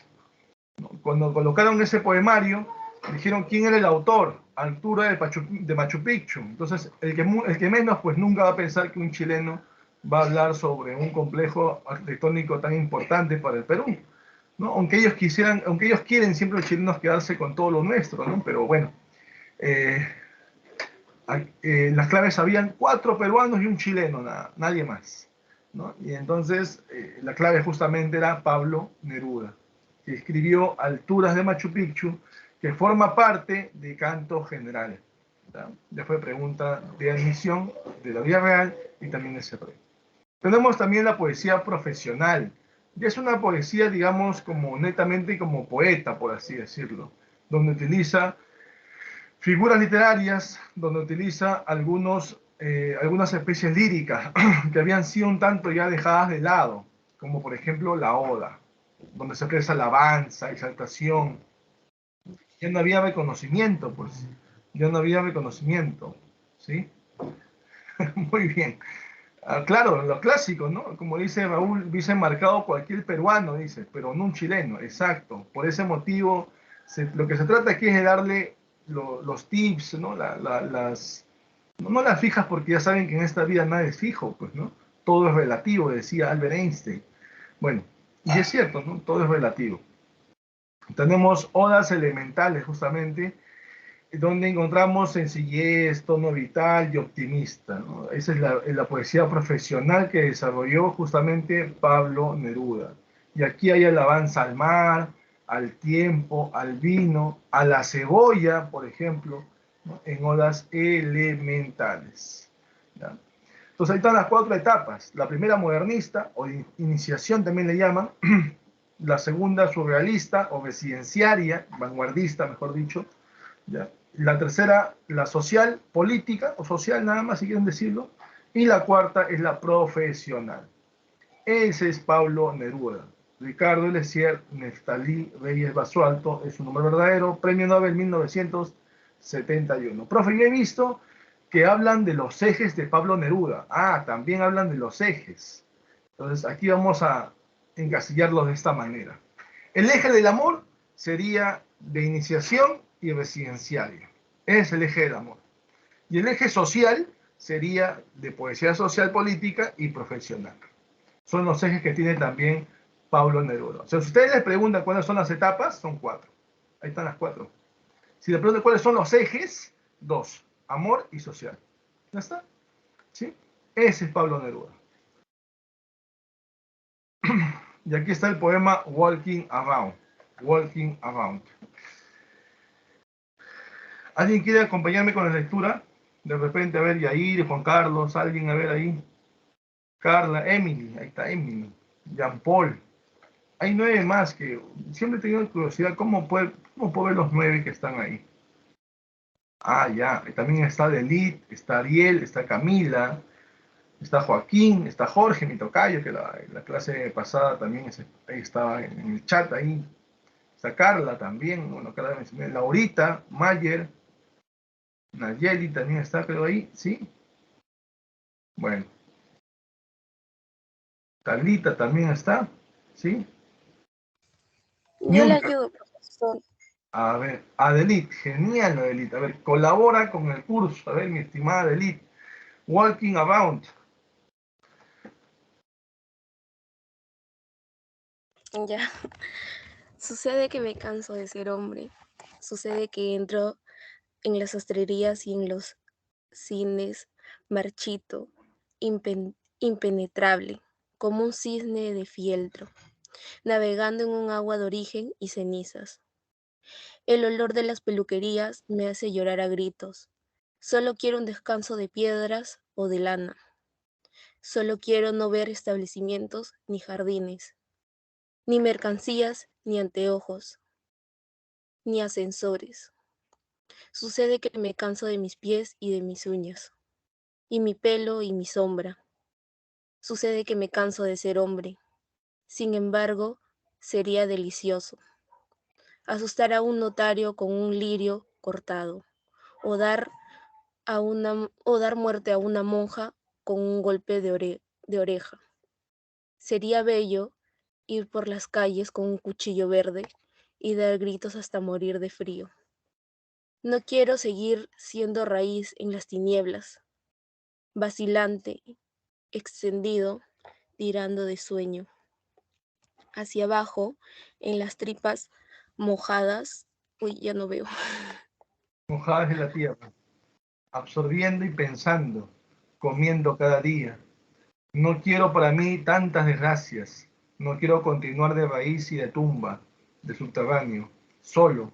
Cuando colocaron ese poemario, dijeron quién era el autor, Altura de Machu Picchu. Entonces, el que menos, pues nunca va a pensar que un chileno va a hablar sobre un complejo arquitectónico tan importante para el Perú, ¿no? Aunque ellos quieren siempre los chilenos quedarse con todo lo nuestro, ¿no? Pero bueno, las claves habían 4 peruanos y un chileno, nadie más, ¿no? Y entonces la clave justamente era Pablo Neruda, que escribió Alturas de Machu Picchu, que forma parte de Canto General. Ya fue pregunta de admisión de la vida real y también de ese rey. Tenemos también la poesía profesional, que es una poesía, digamos, como netamente como poeta, por así decirlo, donde utiliza figuras literarias, donde utiliza algunas especies líricas que habían sido un tanto ya dejadas de lado, como por ejemplo la oda, donde se expresa alabanza, exaltación. Ya no había reconocimiento, pues, ya no había reconocimiento, ¿sí? Muy bien. Claro, lo clásico, ¿no? Como dice Raúl, hubiese marcado cualquier peruano, dice, pero no un chileno, exacto. Por ese motivo, lo que se trata aquí es de darle los tips, ¿no? No las fijas porque ya saben que en esta vida nada es fijo, pues, ¿no? Todo es relativo, decía Albert Einstein. Bueno, y es cierto, ¿no? Todo es relativo. Tenemos odas elementales, justamente, donde encontramos sencillez, tono vital y optimista, ¿no? Esa es la poesía profesional que desarrolló justamente Pablo Neruda. Y aquí hay alabanza al mar, al tiempo, al vino, a la cebolla, por ejemplo, ¿no? En odas elementales. ¿Ya? Entonces ahí están las 4 etapas. La primera modernista, o iniciación también le llaman. La segunda surrealista, o residenciaria, vanguardista, mejor dicho. ¿Ya? La tercera, la social, política, o social nada más, si quieren decirlo. Y la cuarta es la profesional. Ese es Pablo Neruda. Ricardo Eliezer Neftalí Reyes Basualto es su nombre verdadero, Premio Nobel 1971. Profe, yo he visto que hablan de los ejes de Pablo Neruda. Ah, también hablan de los ejes. Entonces, aquí vamos a encasillarlos de esta manera. El eje del amor sería de iniciación y residenciario. Es el eje del amor. Y el eje social sería de poesía social, política y profesional. Son los ejes que tiene también Pablo Neruda. O sea, si ustedes les preguntan cuáles son las etapas, son 4. Ahí están las 4. Si les preguntan cuáles son los ejes, 2. Amor y social. ¿Ya está? ¿Sí? Ese es Pablo Neruda. Y aquí está el poema Walking Around. Walking Around. ¿Alguien quiere acompañarme con la lectura? De repente, a ver, Yair, Juan Carlos, alguien, a ver ahí. Carla, Emily, ahí está Emily. Jean Paul. Hay 9 más que siempre he tenido curiosidad cómo puedo ver los 9 que están ahí. Ah, ya. También está Delit, está Ariel, está Camila, está Joaquín, está Jorge, mi tocayo, que la clase pasada también ahí estaba en el chat ahí. Está Carla también, bueno, Carla mencioné, Laurita, Mayer, Nayeli también está, pero ahí, ¿sí? Bueno, Carlita también está, ¿sí? Yo le ayudo, profesor. A ver, Adelit, genial Adelit. A ver, colabora con el curso. A ver, mi estimada Adelit. Walking Around. Ya. Sucede que me canso de ser hombre. Sucede que entro en las sastrerías y en los cines marchito, impenetrable, como un cisne de fieltro, navegando en un agua de origen y cenizas. El olor de las peluquerías me hace llorar a gritos. Solo quiero un descanso de piedras o de lana. Solo quiero no ver establecimientos ni jardines, ni mercancías, ni anteojos, ni ascensores. Sucede que me canso de mis pies y de mis uñas, y mi pelo y mi sombra. Sucede que me canso de ser hombre. Sin embargo, sería delicioso asustar a un notario con un lirio cortado, o dar, o dar muerte a una monja con un golpe de oreja. Sería bello ir por las calles con un cuchillo verde y dar gritos hasta morir de frío. No quiero seguir siendo raíz en las tinieblas, vacilante, extendido, tirando de sueño. Hacia abajo, en las tripas mojadas, uy, ya no veo. Mojadas de la tierra, absorbiendo y pensando, comiendo cada día. No quiero para mí tantas desgracias. No quiero continuar de raíz y de tumba, de subterráneo, solo,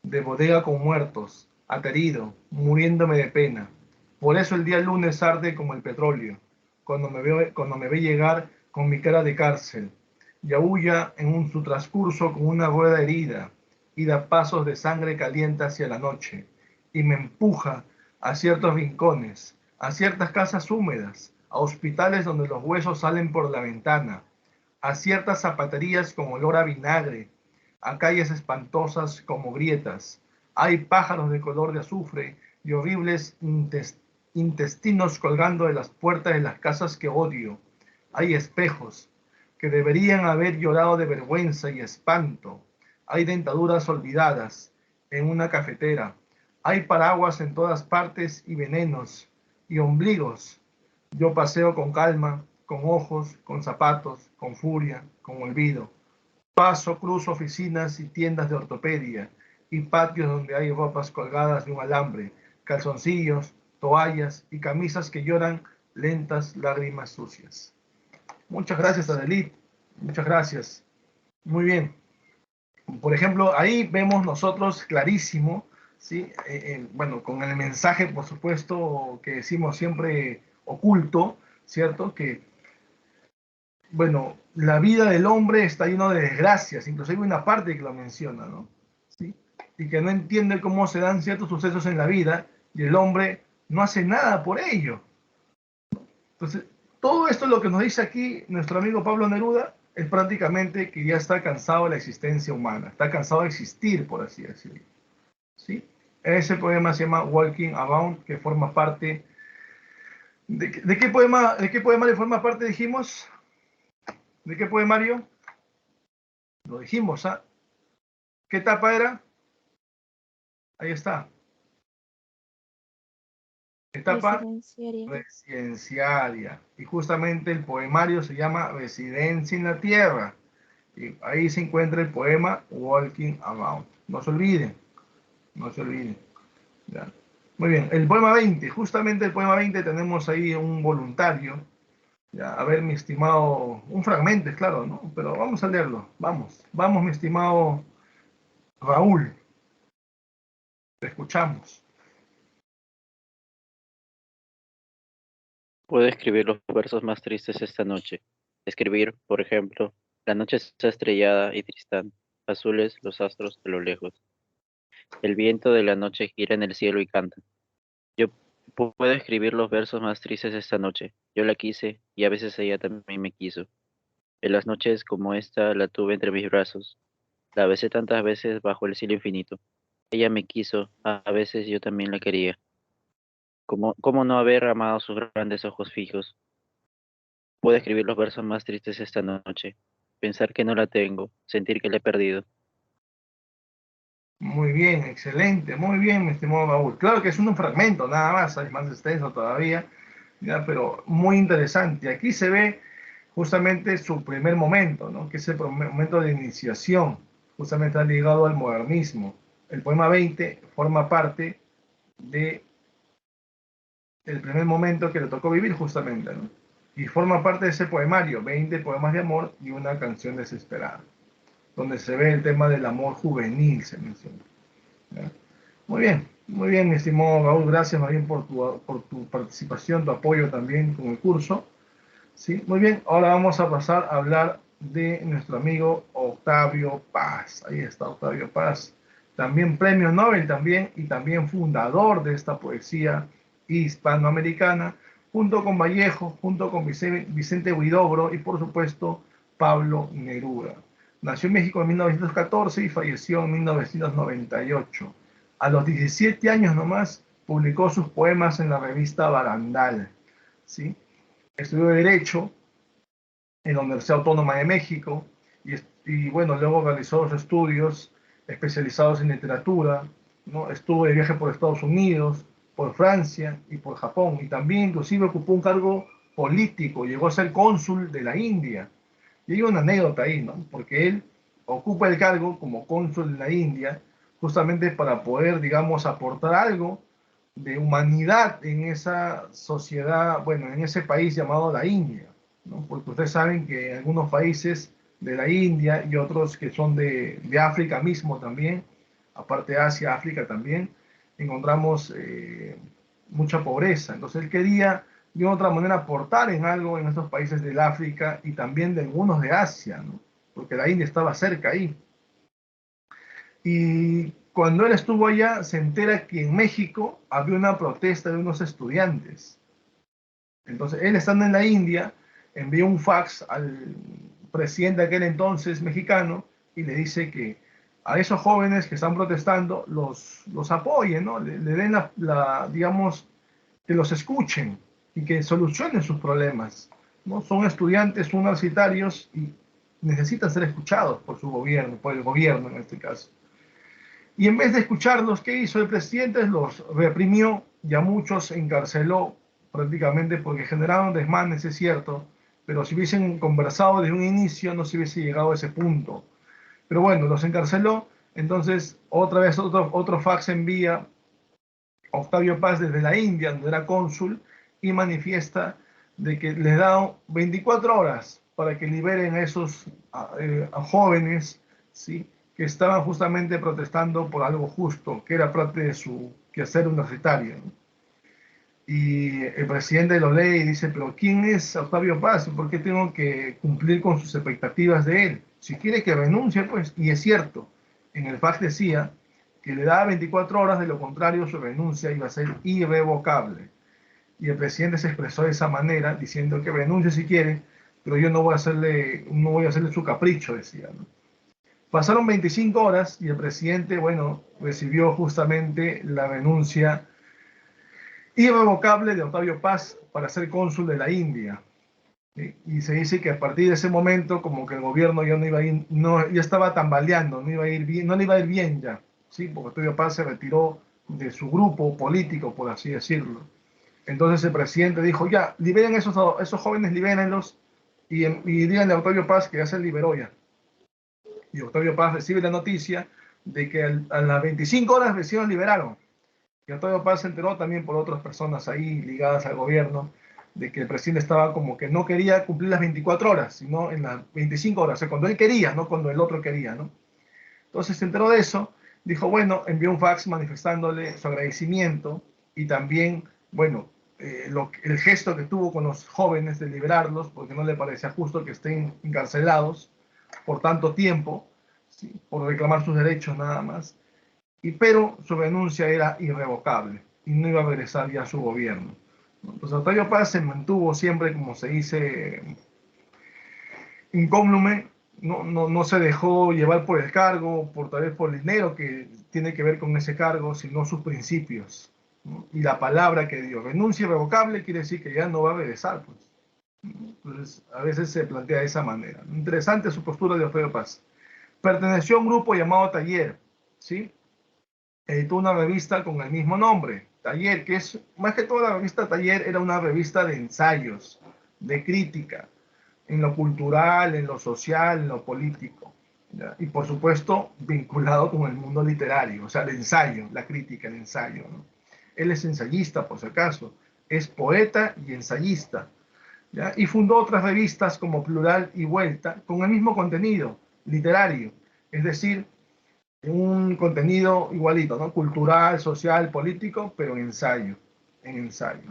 de bodega con muertos, aterido, muriéndome de pena. Por eso el día lunes arde como el petróleo, cuando me ve llegar con mi cara de cárcel, y aúlla su transcurso con una rueda herida, y da pasos de sangre caliente hacia la noche, y me empuja a ciertos rincones, a ciertas casas húmedas, a hospitales donde los huesos salen por la ventana, a ciertas zapaterías con olor a vinagre, a calles espantosas como grietas. Hay pájaros de color de azufre y horribles intestinos colgando de las puertas de las casas que odio. Hay espejos que deberían haber llorado de vergüenza y espanto. Hay dentaduras olvidadas en una cafetera. Hay paraguas en todas partes y venenos y ombligos. Yo paseo con calma, con ojos, con zapatos, con furia, con olvido. Paso, cruzo oficinas y tiendas de ortopedia y patios donde hay ropas colgadas de un alambre, calzoncillos, toallas y camisas que lloran lentas lágrimas sucias. Muchas gracias, Adelit. Muchas gracias. Muy bien. Por ejemplo, ahí vemos nosotros clarísimo, ¿sí? Bueno, con el mensaje, por supuesto, que decimos siempre oculto, ¿cierto? Que, bueno, la vida del hombre está lleno de desgracias, incluso hay una parte que lo menciona, ¿no? ¿Sí? Y que no entiende cómo se dan ciertos sucesos en la vida y el hombre no hace nada por ello. Entonces, todo esto lo que nos dice aquí nuestro amigo Pablo Neruda es prácticamente que ya está cansado de la existencia humana, está cansado de existir, por así decirlo. ¿Sí? Ese poema se llama Walking Around, que forma parte... ¿De qué poema le forma parte, dijimos? ¿De qué poemario? Lo dijimos, ¿ah? ¿Qué etapa era? Ahí está. Etapa Residenciaria. residenciaria. Y justamente el poemario se llama Residencia en la Tierra. Y ahí se encuentra el poema Walking Around. No se olviden, no se olviden. ¿Ya? Muy bien, el poema 20, justamente el poema 20 tenemos ahí un voluntario. Ya, a ver, mi estimado, un fragmento, es claro, ¿no? Pero vamos a leerlo, vamos, mi estimado Raúl, te escuchamos. Puedo escribir los versos más tristes esta noche. Escribir, por ejemplo, la noche está estrellada y tristán, azules los astros a lo lejos. El viento de la noche gira en el cielo y canta. Yo puedo escribir los versos más tristes esta noche. Yo la quise y a veces ella también me quiso. En las noches como esta la tuve entre mis brazos. La besé tantas veces bajo el cielo infinito. Ella me quiso, a veces yo también la quería. ¿Cómo no haber amado sus grandes ojos fijos? Puedo escribir los versos más tristes esta noche. Pensar que no la tengo, sentir que la he perdido. Muy bien, excelente, muy bien, mi estimado Raúl. Claro que es un fragmento, nada más, es más extenso todavía, ya, pero muy interesante. Aquí se ve justamente su primer momento, ¿no? Que es el momento de iniciación, justamente está ligado al modernismo. El poema 20 forma parte de el primer momento que le tocó vivir justamente, ¿no? Y forma parte de ese poemario, 20 poemas de amor y una canción desesperada, donde se ve el tema del amor juvenil, se menciona. ¿Ya? Muy bien, mi estimado Raúl, gracias más bien por tu participación, tu apoyo también con el curso. ¿Sí? Muy bien, ahora vamos a pasar a hablar de nuestro amigo Octavio Paz. Ahí está Octavio Paz, también premio Nobel también y también fundador de esta poesía hispanoamericana, junto con Vallejo, junto con Vicente Huidobro y por supuesto Pablo Neruda. Nació en México en 1914 y falleció en 1998. A los 17 años nomás publicó sus poemas en la revista Barandal, ¿sí? Estudió Derecho en la Universidad Autónoma de México y bueno, luego realizó los estudios especializados en literatura, ¿no? Estuvo de viaje por Estados Unidos, por Francia y por Japón, y también inclusive ocupó un cargo político, llegó a ser cónsul de la India. Y hay una anécdota ahí, ¿no? Porque él ocupa el cargo como cónsul de la India justamente para poder, digamos, aportar algo de humanidad en esa sociedad, bueno, en ese país llamado la India, ¿no? Porque ustedes saben que en algunos países de la India y otros que son de África mismo también, aparte de Asia, África también, encontramos mucha pobreza. Entonces él quería de otra manera aportar en algo en estos países del África y también de algunos de Asia, ¿no? Porque la India estaba cerca ahí. Y cuando él estuvo allá, se entera que en México había una protesta de unos estudiantes. Entonces, él estando en la India, envió un fax al presidente de aquel entonces mexicano y le dice que a esos jóvenes que están protestando los apoyen, ¿no? Le den digamos, que los escuchen y que solucionen sus problemas, ¿no? Son estudiantes universitarios y necesitan ser escuchados por su gobierno, por el gobierno en este caso. Y en vez de escucharlos, ¿qué hizo el presidente? Los reprimió y a muchos encarceló prácticamente porque generaron desmanes, es cierto, pero si hubiesen conversado desde un inicio no se hubiese llegado a ese punto. Pero bueno, los encarceló, entonces otra vez otro fax envía Octavio Paz desde la India, donde era cónsul, y manifiesta de que les da 24 horas para que liberen a esos a jóvenes, ¿sí?, que estaban justamente protestando por algo justo, que era parte de su quehacer universitario, ¿no? Y el presidente lo lee y dice, pero ¿quién es Octavio Paz? ¿Por qué tengo que cumplir con sus expectativas de él? Si quiere que renuncie, pues, y es cierto, en el fax decía que le daba 24 horas, de lo contrario su renuncia iba a ser irrevocable. Y el presidente se expresó de esa manera, diciendo que renuncie si quiere, pero yo no voy a hacerle su capricho, decía, ¿no? Pasaron 25 horas y el presidente, bueno, recibió justamente la renuncia irrevocable de Octavio Paz para ser cónsul de la India. ¿Sí? Y se dice que a partir de ese momento, como que el gobierno ya no iba a ir, no, ya estaba tambaleando, no iba a ir bien, no le iba a ir bien ya, ¿sí? Porque Octavio Paz se retiró de su grupo político, por así decirlo. Entonces el presidente dijo, ya, liberen esos jóvenes, libérenlos, y díganle a Octavio Paz que ya se liberó ya. Y Octavio Paz recibe la noticia de que a las 25 horas recién lo liberaron. Y Octavio Paz se enteró también por otras personas ahí ligadas al gobierno de que el presidente estaba como que no quería cumplir las 24 horas, sino en las 25 horas, o sea, cuando él quería, no cuando el otro quería, ¿no? Entonces se enteró de eso, dijo, bueno, envió un fax manifestándole su agradecimiento y también, bueno, el gesto que tuvo con los jóvenes de liberarlos, porque no le parecía justo que estén encarcelados por tanto tiempo, ¿sí?, por reclamar sus derechos nada más. Pero su renuncia era irrevocable y no iba a regresar ya a su gobierno. Entonces Octavio Paz se mantuvo siempre, como se dice, incólume, no se dejó llevar por el cargo, tal vez por el dinero que tiene que ver con ese cargo, sino sus principios, ¿no? Y la palabra que dio, renuncia irrevocable, quiere decir que ya no va a regresar, pues. Entonces a veces se plantea de esa manera. Interesante su postura de Octavio Paz. Perteneció a un grupo llamado Taller, ¿sí? Editó una revista con el mismo nombre, Taller, que es, más que toda la revista Taller, era una revista de ensayos, de crítica, en lo cultural, en lo social, en lo político, ¿ya? Y por supuesto vinculado con el mundo literario, o sea, el ensayo, la crítica, el ensayo, ¿no? Él es ensayista, por si acaso, es poeta y ensayista, ¿ya? Y fundó otras revistas como Plural y Vuelta con el mismo contenido literario, es decir, un contenido igualito, ¿no? Cultural, social, político, pero en ensayo,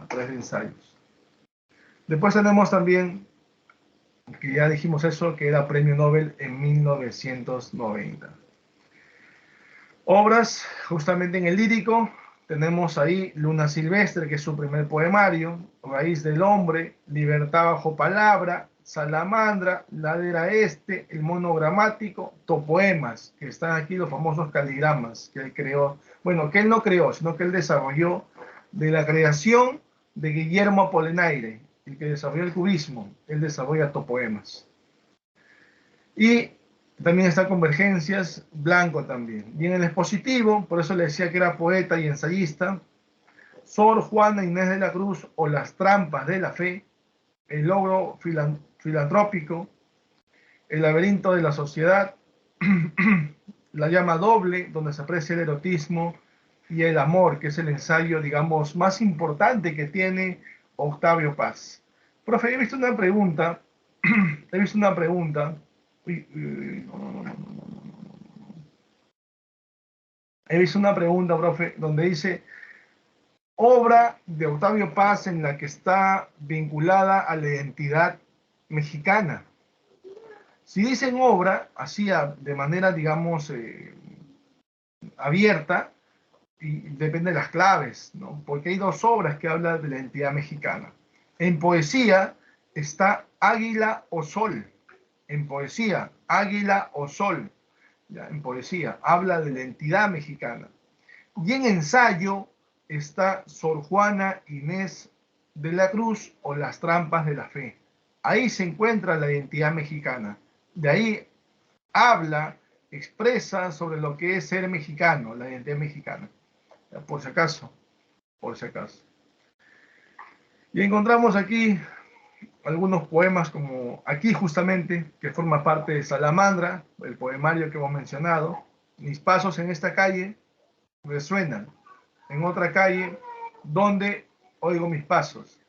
a través de ensayos. Después tenemos también, que ya dijimos eso, que era Premio Nobel en 1990. Obras, justamente en el lírico, tenemos ahí Luna Silvestre, que es su primer poemario, Raíz del Hombre, Libertad bajo palabra, Salamandra, Ladera Este, el monogramático, topoemas, que están aquí los famosos caligramas que él creó. Bueno, que él no creó, sino que él desarrolló de la creación de Guillermo Apollinaire, el que desarrolló el cubismo, él desarrolla topoemas. Y también está Convergencias, Blanco también. Y en el expositivo, por eso le decía que era poeta y ensayista, Sor Juana Inés de la Cruz o Las trampas de la fe, El logro filantrópico, El laberinto de la sociedad, La llama doble, donde se aprecia el erotismo y el amor, que es el ensayo, digamos, más importante que tiene Octavio Paz. Profe, he visto una pregunta, he visto una pregunta, profe, donde dice, obra de Octavio Paz en la que está vinculada a la identidad mexicana. Si dicen obra, así de manera, digamos, abierta, y depende de las claves, ¿no? Porque hay dos obras que hablan de la identidad mexicana. En poesía está Águila o Sol. En poesía, Águila o Sol. ¿Ya? En poesía, habla de la identidad mexicana. Y en ensayo está Sor Juana Inés de la Cruz o Las trampas de la fe. Ahí se encuentra la identidad mexicana. De ahí habla, expresa sobre lo que es ser mexicano, la identidad mexicana. Por si acaso, por si acaso. Y encontramos aquí algunos poemas como aquí justamente, que forma parte de Salamandra, el poemario que hemos mencionado. Mis pasos en esta calle resuenan. En otra calle, donde oigo mis pasos.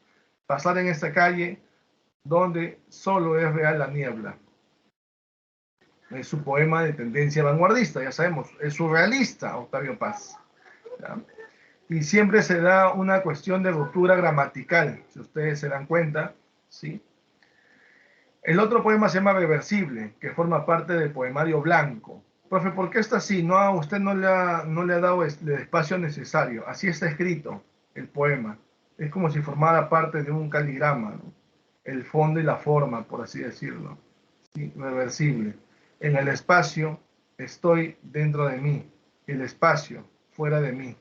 Pasar en esta calle, donde solo es real la niebla. Es su poema de tendencia vanguardista, ya sabemos, es surrealista Octavio Paz. ¿Ya? Y siempre se da una cuestión de ruptura gramatical, si ustedes se dan cuenta, ¿sí? El otro poema se llama Reversible, que forma parte del poemario Blanco. Profe, ¿por qué está así? No, a usted no le ha dado el espacio necesario. Así está escrito el poema. Es como si formara parte de un caligrama, ¿no? El fondo y la forma, por así decirlo. ¿Sí? Reversible. En el espacio estoy dentro de mí. El espacio fuera de mí.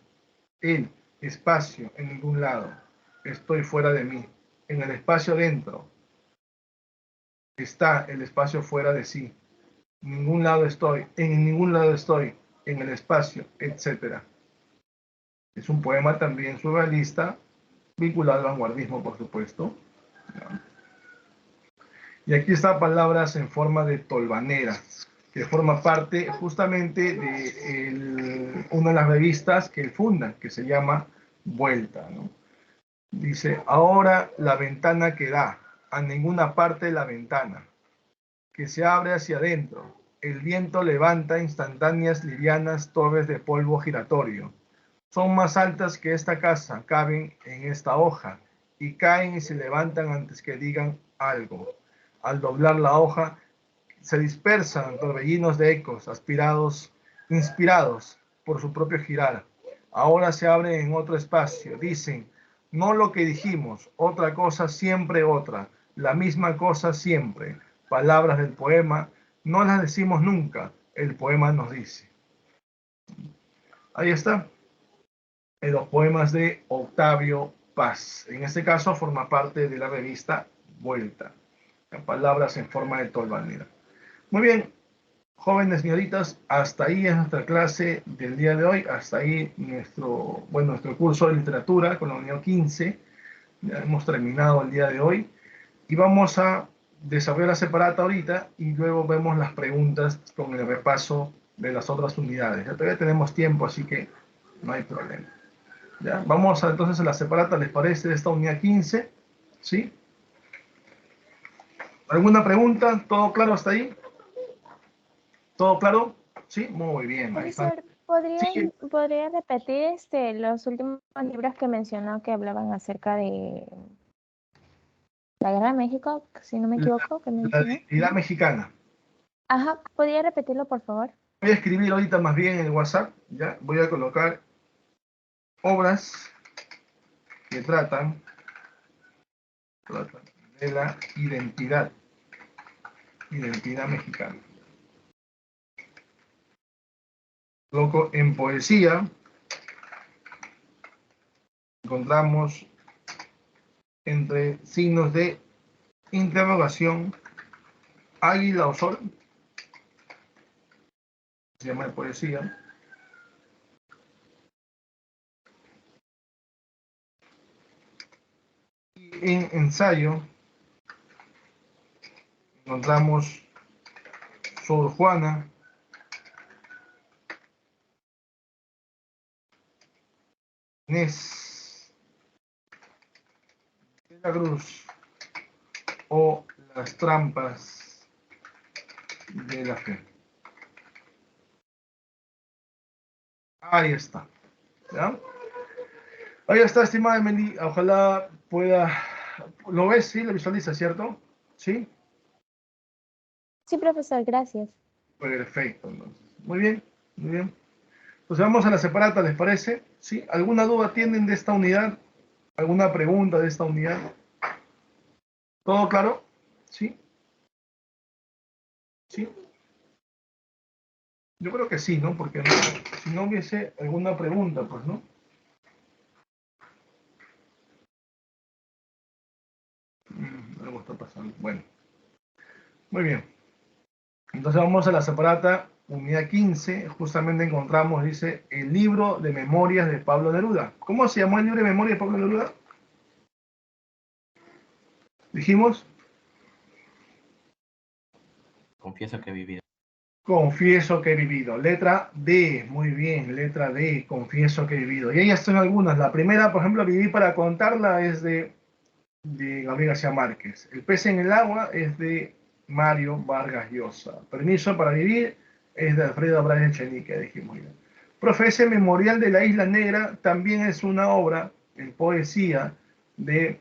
El espacio en ningún lado. Estoy fuera de mí. En el espacio dentro está el espacio fuera de sí. En ningún lado estoy. En ningún lado estoy. En el espacio, etc. Es un poema también surrealista, vinculado al vanguardismo, por supuesto. Y aquí están palabras en forma de tolvanera, que forma parte justamente de una de las revistas que él funda, que se llama Vuelta, ¿no? Dice, ahora la ventana que da, a ninguna parte la ventana, que se abre hacia adentro. El viento levanta instantáneas livianas torres de polvo giratorio. Son más altas que esta casa, caben en esta hoja, y caen y se levantan antes que digan algo. Al doblar la hoja, se dispersan torbellinos de ecos, inspirados por su propio girar. Ahora se abren en otro espacio, dicen, no lo que dijimos, otra cosa, siempre otra, la misma cosa siempre. Palabras del poema, no las decimos nunca, el poema nos dice. Ahí está, en los poemas de Octavio Paz. En este caso forma parte de la revista Vuelta. Palabras en forma de tolvanera. Muy bien, jóvenes señoritas, hasta ahí es nuestra clase del día de hoy, hasta ahí nuestro curso de literatura con la unidad 15. Ya hemos terminado el día de hoy y vamos a desarrollar la separata ahorita y luego vemos las preguntas con el repaso de las otras unidades. Ya todavía tenemos tiempo, así que no hay problema. ¿Ya? Vamos entonces a la separata, ¿les parece? De esta unidad 15, ¿sí? ¿Alguna pregunta? ¿Todo claro hasta ahí? ¿Todo claro? Sí, muy bien. Ahí está. Profesor, ¿podría repetir los últimos libros que mencionó que hablaban acerca de la Guerra de México, si no me equivoco, que La mencionó? identidad mexicana. Ajá, ¿podría repetirlo, por favor? Voy a escribir ahorita más bien en el WhatsApp, ¿ya? Voy a colocar obras que tratan de la identidad identidad mexicana. Luego, en poesía, encontramos entre signos de interrogación, águila o sol, se llama de poesía. Y en ensayo, encontramos Sor Juana, Inés de la Cruz o las trampas de la fe. Ahí está. ¿Ya? Ahí está, estimada Emily. Ojalá pueda... ¿Lo ves? ¿Sí? ¿Lo visualiza, cierto? ¿Sí? Sí, profesor, gracias. Perfecto. Entonces. Muy bien, muy bien. Entonces vamos a la separata, ¿les parece? ¿Sí? ¿Alguna duda tienen de esta unidad? ¿Alguna pregunta de esta unidad? ¿Todo claro? ¿Sí? ¿Sí? Yo creo que sí, ¿no? Porque no, si no hubiese alguna pregunta, pues, ¿no? Algo está pasando. Bueno, muy bien. Entonces vamos a la separata, unidad 15. Justamente encontramos, dice, el libro de memorias de Pablo Neruda. ¿Cómo se llamó el libro de memorias de Pablo Neruda? Dijimos, Confieso que he vivido. confieso que he vivido. Letra D, muy bien, letra D, confieso que he vivido. Y ahí están algunas. La primera, por ejemplo, Viví para contarla, es de Gabriel García Márquez. El pez en el agua es de Mario Vargas Llosa. Permiso para vivir es de Alfredo Abráez Echenique, dijimos ya. Profece Memorial de la Isla Negra también es una obra en poesía de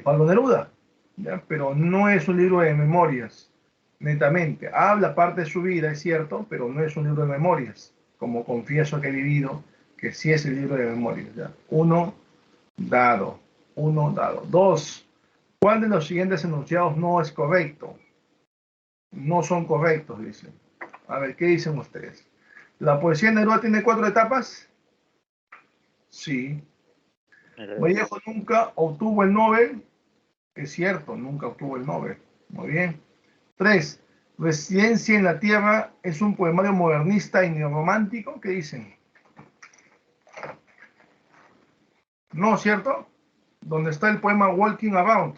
Pablo Neruda, ¿ya? Pero no es un libro de memorias, netamente. Habla parte de su vida, es cierto, pero no es un libro de memorias, como confieso que he vivido, que sí es el libro de memorias. ¿Ya? Uno dado. Dos, ¿cuál de los siguientes enunciados no es correcto? No son correctos, dicen. A ver, ¿qué dicen ustedes? ¿La poesía de Neruda tiene 4 etapas? Sí. Vallejo nunca obtuvo el Nobel. Es cierto, nunca obtuvo el Nobel. Muy bien. 3. Residencia en la Tierra es un poemario modernista y neorromántico. ¿Qué dicen? No, ¿cierto? ¿Dónde está el poema Walking Around?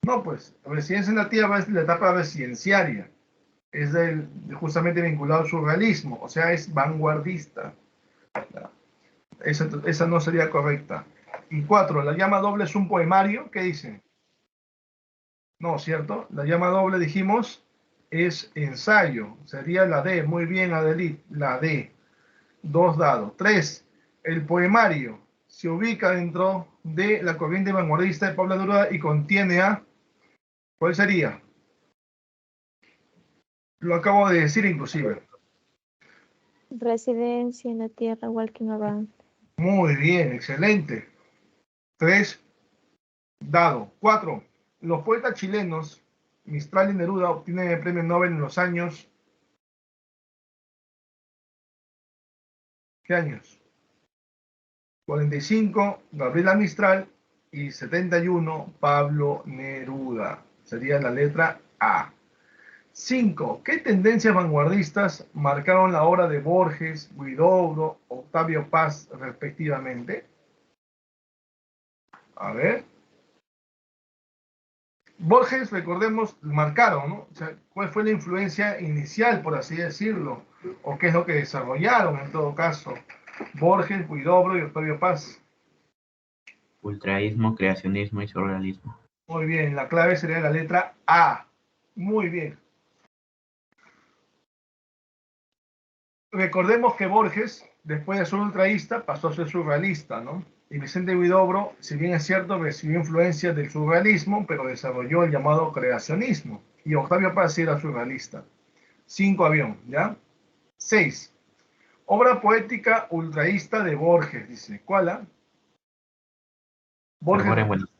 No, pues, Residencia en la Tierra es la etapa residenciaria. Es justamente vinculado al surrealismo, o sea, es vanguardista. Esa no sería correcta. Y 4. La llama doble es un poemario. ¿Qué dicen? No, ¿cierto? La llama doble, dijimos, es ensayo. Sería la D. Muy bien, Adelit. La D. 2 dados. 3. El poemario se ubica dentro de la corriente vanguardista de Pablo Neruda y contiene a... ¿Cuál sería? Lo acabo de decir inclusive. Residencia en la Tierra, Walking Around. Muy bien, excelente. 3 dado. 4. Los poetas chilenos, Mistral y Neruda, obtienen el premio Nobel en los años... ¿Qué años? 45, Gabriela Mistral, y 71, Pablo Neruda. Sería la letra A. 5. ¿Qué tendencias vanguardistas marcaron la obra de Borges, Huidobro, Octavio Paz, respectivamente? A ver. Borges, recordemos, marcaron, ¿no? O sea, ¿cuál fue la influencia inicial, por así decirlo? ¿O qué es lo que desarrollaron en todo caso? Borges, Huidobro y Octavio Paz. Ultraísmo, creacionismo y surrealismo. Muy bien, la clave sería la letra A. Muy bien. Recordemos que Borges, después de ser ultraísta, pasó a ser surrealista, ¿no? Y Vicente Huidobro, si bien es cierto, recibió influencias del surrealismo, pero desarrolló el llamado creacionismo. Y Octavio Paz sí era surrealista. 5 avión, ¿ya? 6. Obra poética ultraísta de Borges, dice. ¿Cuál? Fervor en Buenos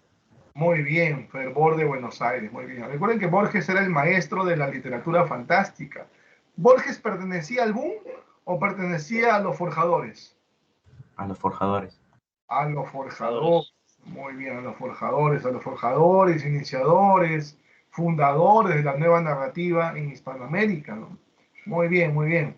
Muy bien, Fervor de Buenos Aires, muy bien. Recuerden que Borges era el maestro de la literatura fantástica. ¿Borges pertenecía al boom o pertenecía a los forjadores? A los forjadores. A los forjadores, muy bien, a los forjadores, iniciadores, fundadores de la nueva narrativa en Hispanoamérica, ¿no? Muy bien, muy bien.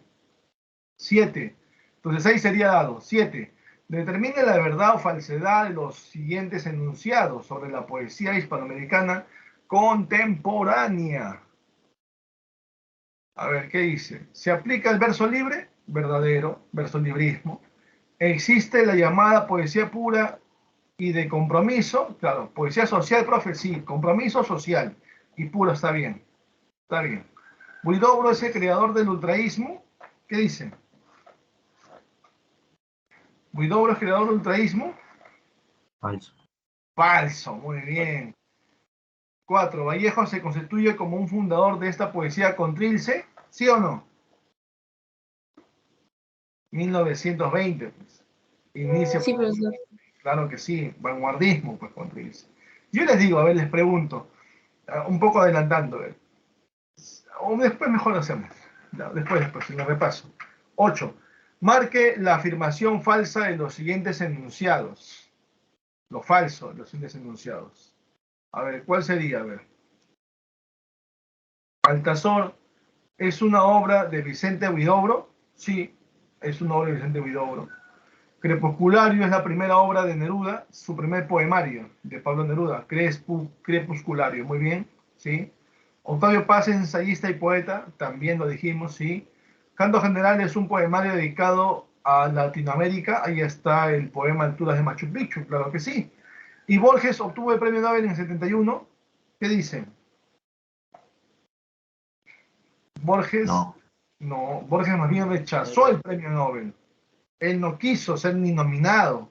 7. Entonces 6 sería dado. 7. Determine la verdad o falsedad de los siguientes enunciados sobre la poesía hispanoamericana contemporánea. A ver, ¿qué dice? ¿Se aplica el verso libre? Verdadero, verso librismo. ¿Existe la llamada poesía pura y de compromiso? Claro, poesía social, profe, sí, compromiso social. Y pura, está bien, está bien. Huidobro es el creador del ultraísmo. ¿Qué dice? Huidobro es creador del ultraísmo. Falso. Falso, muy bien. 4. Vallejo se constituye como un fundador de esta poesía con Trilce. ¿Sí o no? 1920, pues. Inicia, Sí, profesor. claro que sí, vanguardismo, pues con Trilce. Yo les digo, a ver, les pregunto, un poco adelantando, a ver. O después mejor hacemos. No, después, en el repaso. 8. Marque la afirmación falsa de los siguientes enunciados. Lo falso de los siguientes enunciados. A ver, ¿cuál sería? A ver. Altazor es una obra de Vicente Huidobro. Sí, es una obra de Vicente Huidobro. Crepusculario es la primera obra de Neruda, su primer poemario de Pablo Neruda. Crepusculario, muy bien, sí. Octavio Paz, ensayista y poeta, también lo dijimos, sí. Canto General es un poemario dedicado a Latinoamérica, ahí está el poema Alturas de Machu Picchu, claro que sí. Y Borges obtuvo el premio Nobel en el 71, ¿qué dicen? Borges, No. no, Borges más bien rechazó el premio Nobel. Él no quiso ser ni nominado.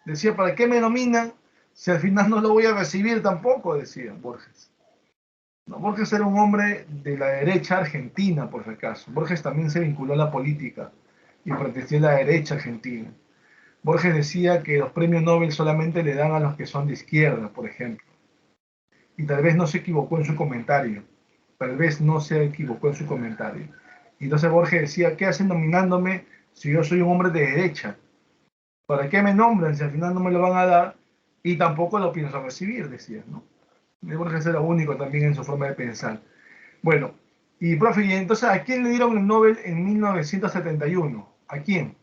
Decía, ¿para qué me nominan si al final no lo voy a recibir tampoco? Decía Borges. No, Borges era un hombre de la derecha argentina, por si acaso. Borges también se vinculó a la política y perteneció a la derecha argentina. Borges decía que los premios Nobel solamente le dan a los que son de izquierda, por ejemplo. Y tal vez no se equivocó en su comentario. Tal vez no se equivocó en su comentario. Y entonces Borges decía, ¿qué hacen nominándome si yo soy un hombre de derecha? ¿Para qué me nombran si al final no me lo van a dar? Y tampoco lo pienso recibir, decía, ¿no? Borges era único también en su forma de pensar. Bueno, y profe, y entonces, ¿a quién le dieron el Nobel en 1971? ¿A quién?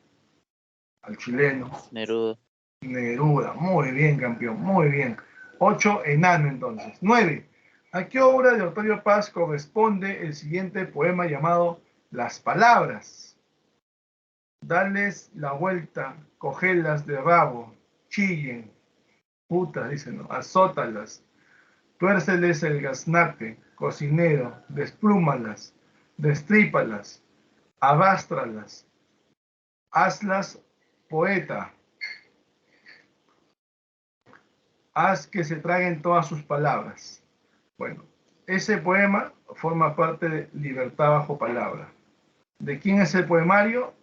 Al chileno Neruda. Neruda. Muy bien, campeón, muy bien. 8, enano entonces. 9. ¿A qué obra de Octavio Paz corresponde el siguiente poema llamado Las Palabras? Dales la vuelta, cogelas de rabo, chillen, putas, dicen, ¿no? Azótalas, tuérceles el gaznate, cocinero, desplúmalas, destrípalas, abástralas, hazlas poeta, haz que se traguen todas sus palabras. Bueno, ese poema forma parte de Libertad bajo palabra. ¿De quién es el poemario?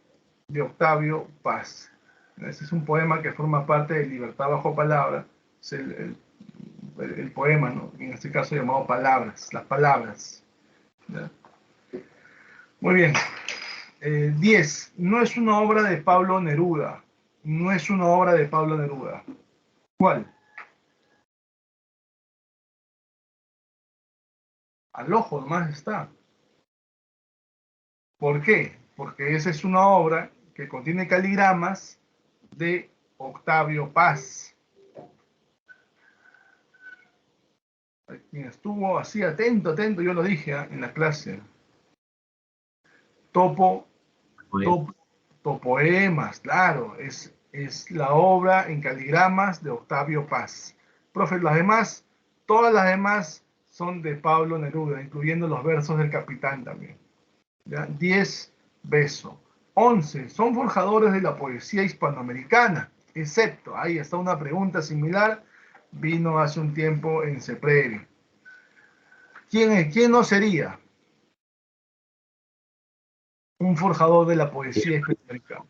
De Octavio Paz. Ese es un poema que forma parte de Libertad bajo palabra. Es el poema, ¿no? En este caso llamado Palabras, las palabras. ¿Ya? Muy bien. 10. No es una obra de Pablo Neruda. No es una obra de Pablo Neruda. ¿Cuál? Al ojo nomás está. ¿Por qué? Porque esa es una obra que contiene caligramas de Octavio Paz. Quien estuvo así atento, yo lo dije en la clase. Topoemas, claro, es la obra en caligramas de Octavio Paz. Profe, todas las demás son de Pablo Neruda, incluyendo los versos del Capitán también. ¿Ya? 10, beso. 11, son forjadores de la poesía hispanoamericana, excepto, ahí está una pregunta similar, vino hace un tiempo en CEPREVI. ¿Quién no sería un forjador de la poesía hispanoamericana?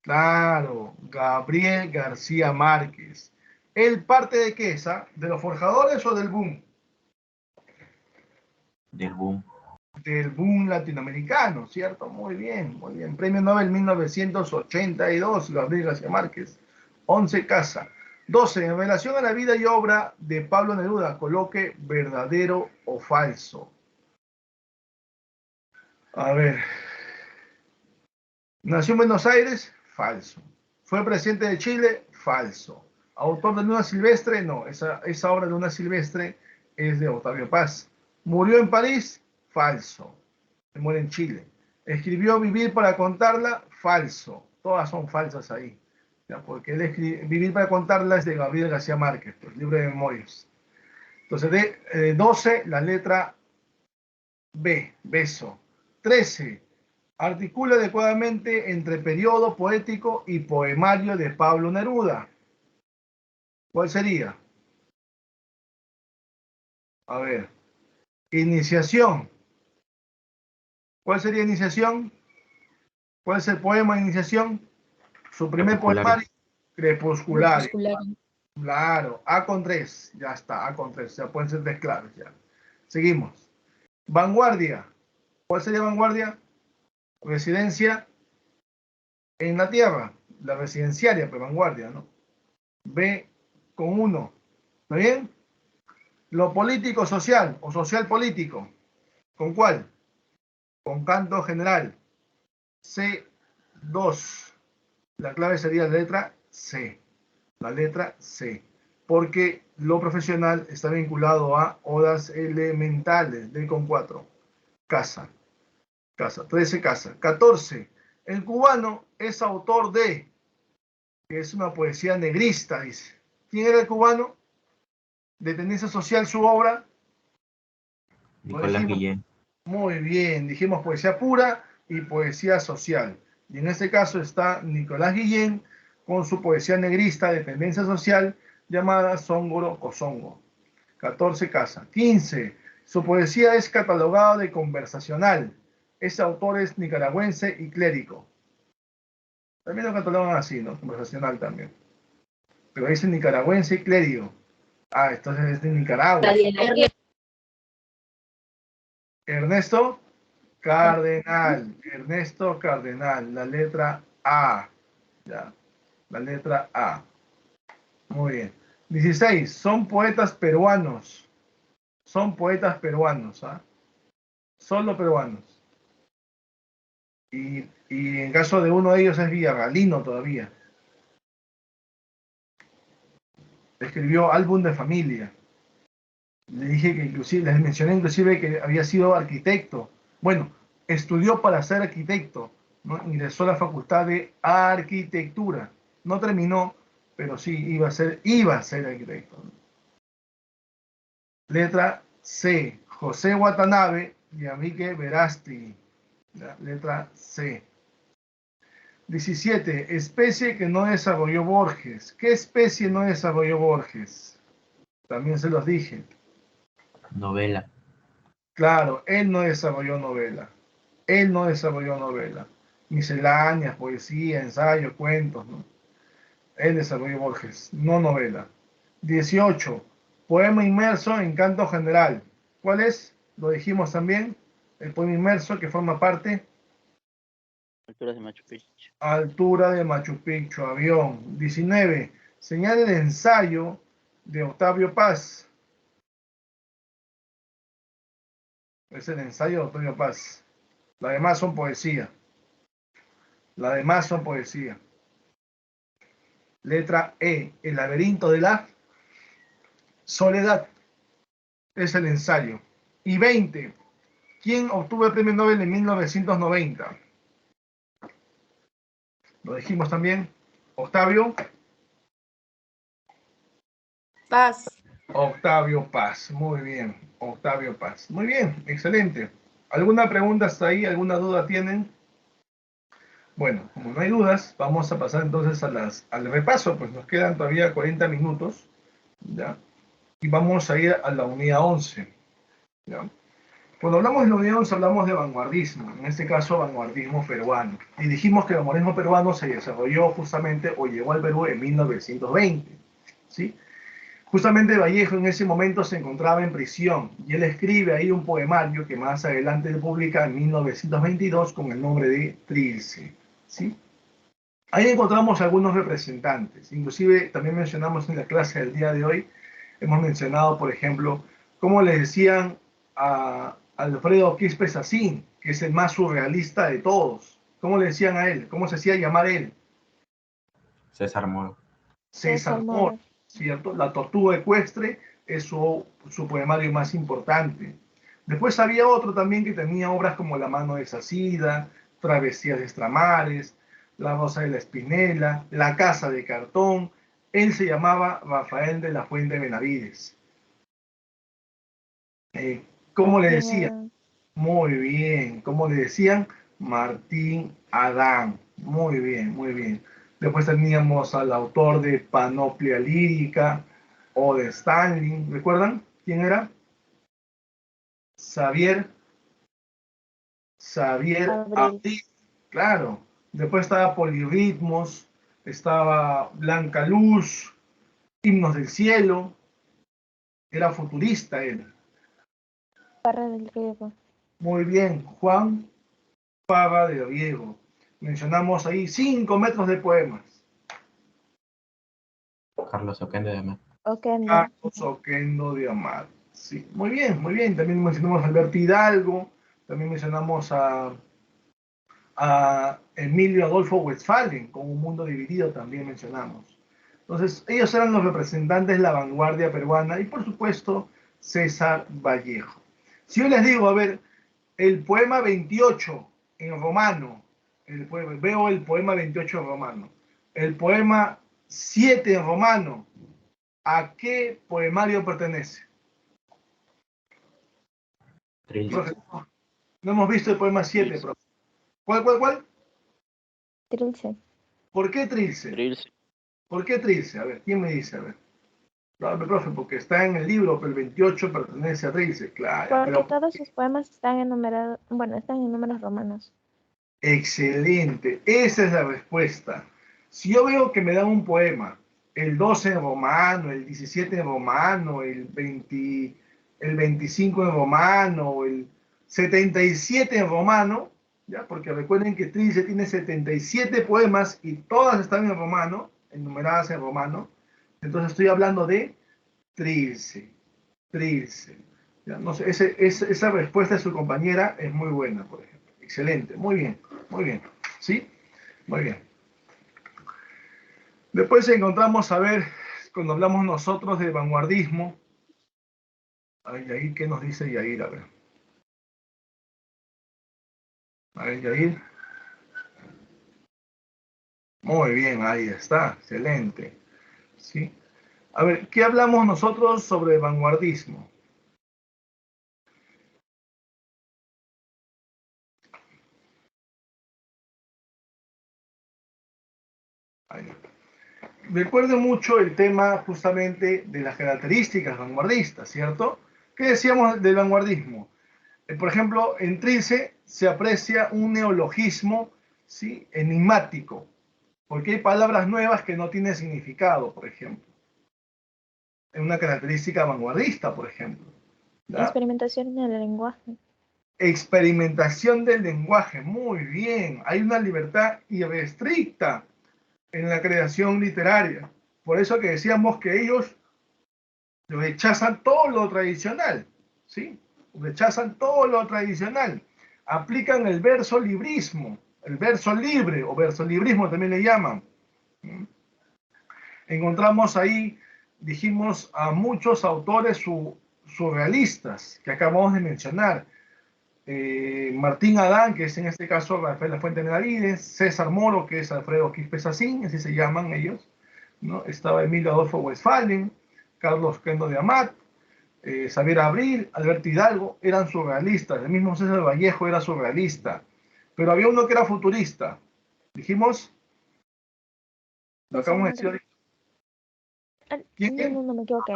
Claro, Gabriel García Márquez. ¿Él parte de qué es? ¿De los forjadores o del boom? Del boom. Del boom latinoamericano, ¿cierto? Muy bien, muy bien. Premio Nobel 1982, Gabriel García Márquez. 11 casa. 12. En relación a la vida y obra de Pablo Neruda, coloque verdadero o falso. A ver. Nació en Buenos Aires, falso. Fue presidente de Chile, falso. Autor de Luna Silvestre, no. Esa obra de Luna Silvestre es de Octavio Paz. Murió en París, falso. Se muere en Chile. Escribió Vivir para contarla, falso. Todas son falsas ahí. ¿Ya? Porque Vivir para contarla es de Gabriel García Márquez, pues, libro de memorias. Entonces, de 12, la letra B, beso. 13. Articula adecuadamente entre periodo poético y poemario de Pablo Neruda. ¿Cuál sería? A ver. Iniciación. ¿Cuál sería iniciación? ¿Cuál es el poema de iniciación? Su primer poemario. Crepusculares. Crepusculares. Claro. A con 3. Ya está. A con 3. Ya pueden ser 3 claves. Ya. Seguimos. Vanguardia. ¿Cuál sería vanguardia? Residencia en la tierra. La residenciaria, pero vanguardia, ¿no? B con 1. ¿Está bien? Lo político social o social político. ¿Con cuál? Con canto general. C2. La clave sería la letra C. La letra C. Porque lo profesional está vinculado a odas elementales. D con 4. Casa. Casa. 13 casa. 14. El cubano es autor de, que es una poesía negrista, dice. ¿Quién era el cubano? De tendencia social su obra. Nicolás Guillén. Muy bien, dijimos poesía pura y poesía social. Y en este caso está Nicolás Guillén con su poesía negrista de tendencia social llamada Songoro Kosongo. 14 casa. 15. Su poesía es catalogada de conversacional. Ese autor es nicaragüense y clérigo. También lo catalogan así, ¿no? Conversacional también. Pero dice nicaragüense y clérigo. Ah, entonces es de Nicaragua. Ernesto Cardenal. Ernesto Cardenal. La letra A. Ya. La letra A. Muy bien. 16. Son poetas peruanos. Son poetas peruanos. ¿Ah? Solo peruanos. Y en caso de uno de ellos es Villagalino todavía. Escribió Álbum de Familia. Le dije que inclusive, les mencioné inclusive que había sido arquitecto. Bueno, estudió para ser arquitecto, ¿no? Ingresó a la Facultad de Arquitectura. No terminó, pero sí iba a ser arquitecto. Letra C. José Watanabe y Enrique Verástegui. Letra C. 17. Especie que no desarrolló Borges. ¿Qué especie no desarrolló Borges? También se los dije. Novela. Claro, él no desarrolló novela. Él no desarrolló novela. Misceláneas, poesía, ensayo, cuentos, ¿no? Él desarrolló Borges, no novela. 18. Poema inmerso en canto general. ¿Cuál es? Lo dijimos también. El poema inmerso que forma parte. Alturas de Machu Picchu. Altura de Machu Picchu, avión. 19. Señal del ensayo de Octavio Paz. Es el ensayo de Octavio Paz. Las demás son poesía. Las demás son poesía. Letra E. El laberinto de la soledad. Es el ensayo. Y 20. ¿Quién obtuvo el premio Nobel en 1990? Lo dijimos también. Octavio. Paz. Octavio Paz. Muy bien. Octavio Paz. Muy bien. Excelente. ¿Alguna pregunta hasta ahí? ¿Alguna duda tienen? Bueno, como no hay dudas, vamos a pasar entonces al repaso. Pues nos quedan todavía 40 minutos. ¿Ya? Y vamos a ir a la unidad 11. ¿Ya? Cuando hablamos de la unidad 11 hablamos de vanguardismo, en este caso vanguardismo peruano. Y dijimos que el vanguardismo peruano se desarrolló justamente o llegó al Perú en 1920. ¿Sí? Justamente Vallejo en ese momento se encontraba en prisión y él escribe ahí un poemario que más adelante él publica en 1922 con el nombre de Trilce, ¿sí? Ahí encontramos algunos representantes, inclusive también mencionamos en la clase del día de hoy, hemos mencionado, por ejemplo, cómo le decían a Alfredo Quispe Sacín, que es el más surrealista de todos. ¿Cómo le decían a él? ¿Cómo se hacía llamar él? César Moro. César Moro, ¿cierto? La tortuga ecuestre es su poemario más importante. Después había otro también que tenía obras como La mano de Sacida, Travesías de Extramares, La rosa de la espinela, La casa de cartón. Él se llamaba Rafael de la Fuente Benavides. ¿Cómo le decían? Muy bien. ¿Cómo le decían? Martín Adán. Muy bien, muy bien. Después teníamos al autor de Panoplia Lírica o de Stanley. ¿Recuerdan quién era? Xavier Abril. Claro. Después estaba Polirritmos, estaba Blanca Luz, Himnos del Cielo. Era futurista él. Parra del Riego. Muy bien, Juan Parra del Riego. Mencionamos ahí 5 metros de poemas. Carlos Oquendo de Amat. Carlos Oquendo de Amat. Sí, muy bien, muy bien. También mencionamos a Alberto Hidalgo, también mencionamos a Emilio Adolfo Westphalen, con Un mundo dividido también mencionamos. Entonces, ellos eran los representantes de la vanguardia peruana y, por supuesto, César Vallejo. Si yo les digo, a ver, el poema 28 en romano, veo el poema 28 en romano, el poema 7 en romano, ¿a qué poemario pertenece? Profe, no hemos visto el poema 7, profe. ¿Cuál? Trilce. ¿Por qué Trilce? Trilce. ¿Por qué Trilce? A ver, ¿quién me dice? A ver. Profe, porque está en el libro, pero el 28 pertenece a Trilce, claro. Porque Pero, todos sus poemas están enumerados, bueno, están en números romanos. excelente, esa es la respuesta. Si yo veo que me dan un poema, el 12 en romano, el 17 en romano, el 25 en romano, el 77 en romano, ¿ya? Porque recuerden que Trilce tiene 77 poemas y todas están en romano, enumeradas en romano. Entonces estoy hablando de Trilce. ¿Ya? No sé, esa respuesta de su compañera es muy buena, por ejemplo. Excelente, muy bien. ¿Sí? Muy bien. Después encontramos, a ver, cuando hablamos nosotros de vanguardismo, a ver, Yair, ¿qué nos dice Yair? A ver. A ver, Yair. Muy bien, ahí está, excelente. ¿Sí? A ver, ¿qué hablamos nosotros sobre vanguardismo? Ahí. Recuerdo mucho el tema justamente de las características vanguardistas, ¿cierto? ¿Qué decíamos del vanguardismo? Por ejemplo, en Trilce se aprecia un neologismo, ¿sí?, enigmático, porque hay palabras nuevas que no tienen significado, por ejemplo. Es una característica vanguardista, por ejemplo. ¿Ya? Experimentación en el lenguaje. Experimentación del lenguaje, muy bien. Hay una libertad irrestricta en la creación literaria. Por eso que decíamos que ellos rechazan todo lo tradicional, ¿sí? Rechazan todo lo tradicional. Aplican el verso librismo, el verso libre o verso librismo también le llaman. Encontramos ahí, dijimos, a muchos autores surrealistas que acabamos de mencionar. Martín Adán, que es en este caso Rafael La Fuente Benavides, César Moro, que es Alfredo Quispe Sacín, así se llaman ellos, ¿no? Estaba Emilio Adolfo Westphalen, Carlos Oquendo de Amat, Xavier Abril, Alberto Hidalgo, eran surrealistas. El mismo César Vallejo era surrealista. Pero había uno que era futurista. ¿Dijimos? Lo acabamos de decir ahorita. ¿Quién? No me equivoqué.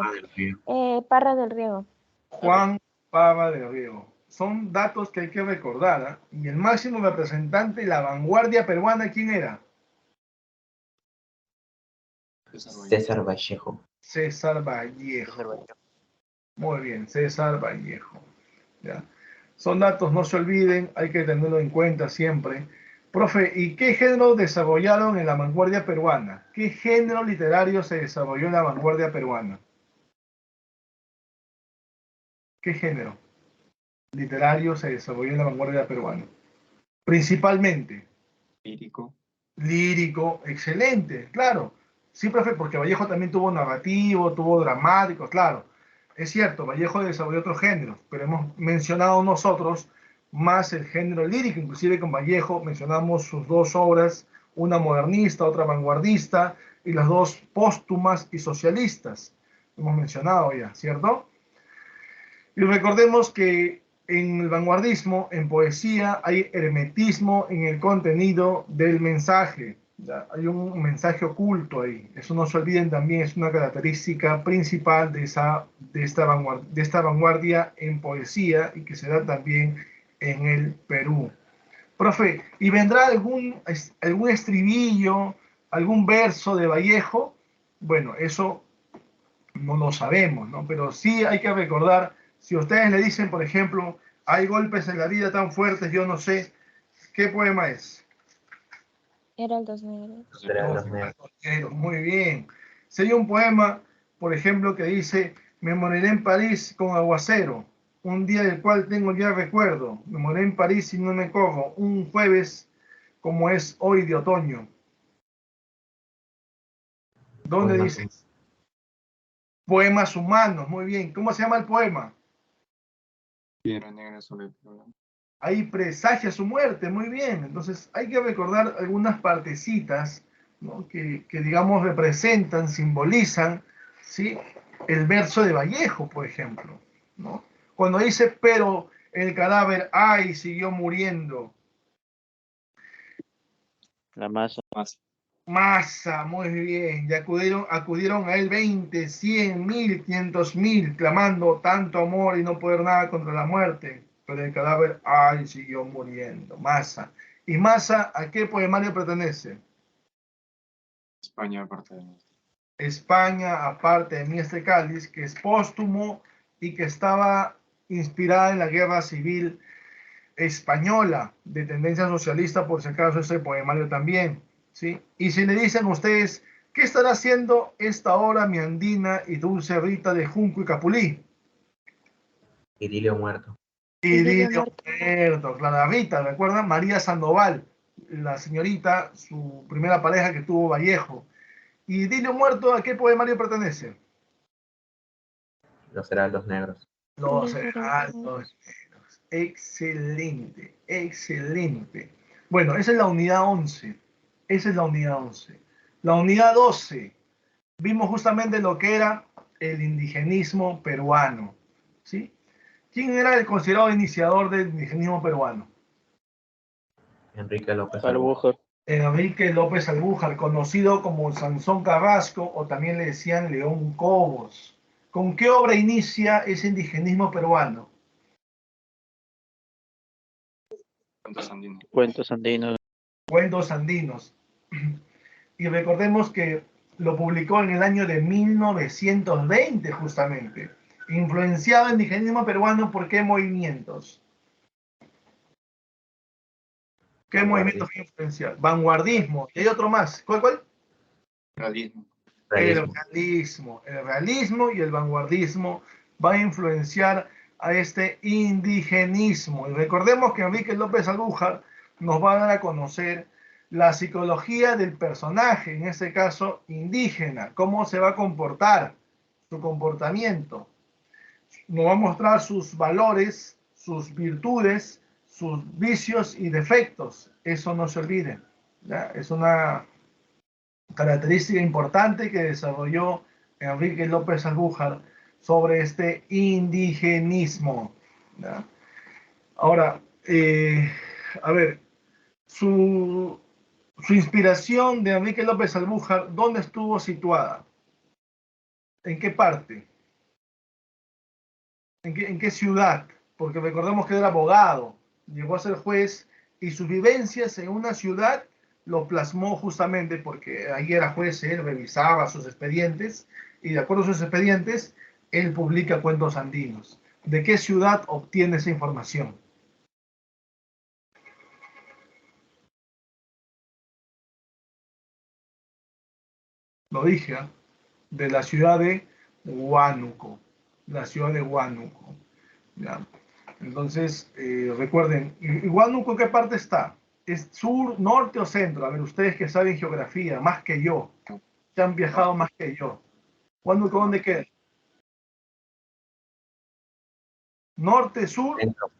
Parra del Riego. Juan Parra del Riego. Son datos que hay que recordar, ¿eh? Y el máximo representante de la vanguardia peruana, ¿quién era? César Vallejo. César Vallejo. Muy bien, César Vallejo. ¿Ya? Son datos, no se olviden, hay que tenerlo en cuenta siempre. Profe, ¿y qué género desarrollaron en la vanguardia peruana? ¿Qué género literario se desarrolló en la vanguardia peruana? ¿Qué género literario se desarrolló en la vanguardia peruana? Principalmente. Lírico. Lírico, excelente, claro. Sí, profe, porque Vallejo también tuvo narrativo, tuvo dramático, claro. Es cierto, Vallejo desarrolló otros géneros, pero hemos mencionado nosotros más el género lírico, inclusive con Vallejo mencionamos sus dos obras, una modernista, otra vanguardista, y las dos póstumas y socialistas. Hemos mencionado ya, ¿cierto? Y recordemos que en el vanguardismo, en poesía, hay hermetismo en el contenido del mensaje. ¿Ya? Hay un mensaje oculto ahí. Eso no se olviden también, es una característica principal de esta vanguardia en poesía y que se da también en el Perú. Profe, ¿y vendrá algún estribillo, algún verso de Vallejo? Bueno, eso no lo sabemos, ¿no? Pero sí hay que recordar, si ustedes le dicen, por ejemplo, hay golpes en la vida tan fuertes, yo no sé, ¿qué poema es? Heraldos negros. Los negros. Muy bien. Si hay un poema, por ejemplo, que dice, me moriré en París con aguacero, un día del cual tengo ya recuerdo, me moriré en París y no me corro, un jueves como es hoy de otoño. ¿Dónde Poemas dices? Poemas humanos, muy bien. ¿Cómo se llama el poema? Piedra negra sobre el programa. Ahí presagia su muerte, muy bien. Entonces hay que recordar algunas partecitas, ¿no? que digamos representan, simbolizan, ¿sí? El verso de Vallejo, por ejemplo, ¿no? Cuando dice, pero el cadáver, ay, siguió muriendo. La masa. Masa, muy bien. Y acudieron a él 20, 100, 1000, 500.000, clamando tanto amor y no poder nada contra la muerte. Pero el cadáver, ay, siguió muriendo. Masa. ¿Y Masa a qué poemario pertenece? España, aparte de mí. España, aparte de Miestre Cáliz, que es póstumo y que estaba inspirada en la guerra civil española de tendencia socialista, por si acaso ese poemario también, ¿sí? Y si le dicen a ustedes, ¿qué estará haciendo esta hora mi andina y dulce Rita de Junco y Capulí? Idilio muerto. Idilio muerto, Clara Rita, ¿recuerdan? María Sandoval, la señorita, su primera pareja que tuvo Vallejo. Idilio muerto, ¿a qué poemario pertenece? Los heraldos negros. Los heraldos negros. Excelente, excelente. Bueno, esa es la unidad 11. Esa es la unidad 11. La unidad 12, vimos justamente lo que era el indigenismo peruano. ¿Sí? ¿Quién era el considerado iniciador del indigenismo peruano? Enrique López Albújar. Enrique López Albújar, conocido como Sansón Carrasco o también le decían León Cobos. ¿Con qué obra inicia ese indigenismo peruano? Cuentos andinos. Cuentos andinos. Cuentos andinos. Y recordemos que lo publicó en el año de 1920 justamente. Influenciado el indigenismo peruano por qué movimientos. ¿Qué movimientos influenciados? Vanguardismo. Y hay otro más. ¿Cuál? Realismo. El realismo y el vanguardismo van a influenciar a este indigenismo. Y recordemos que Enrique López Albújar nos va a dar a conocer la psicología del personaje, en este caso indígena, cómo se va a comportar, su comportamiento. Nos va a mostrar sus valores, sus virtudes, sus vicios y defectos. Eso no se olvide. ¿Ya? Es una característica importante que desarrolló Enrique López Albújar sobre este indigenismo. ¿Ya? Ahora, a ver, su inspiración de Enrique López Albújar, ¿dónde estuvo situada? ¿En qué parte? ¿En qué ciudad? Porque recordemos que era abogado, llegó a ser juez y sus vivencias en una ciudad lo plasmó justamente porque ahí era juez, él revisaba sus expedientes y de acuerdo a sus expedientes, él publica cuentos andinos. ¿De qué ciudad obtiene esa información? Lo dije, ¿eh? De la ciudad de Huánuco. La ciudad de Huánuco. ¿Ya? Entonces, recuerden, ¿y Huánuco en qué parte está? ¿Es sur, norte o centro? A ver, ustedes que saben geografía, más que yo, que han viajado más que yo. ¿Huánuco dónde queda? ¿Norte, sur, Centro.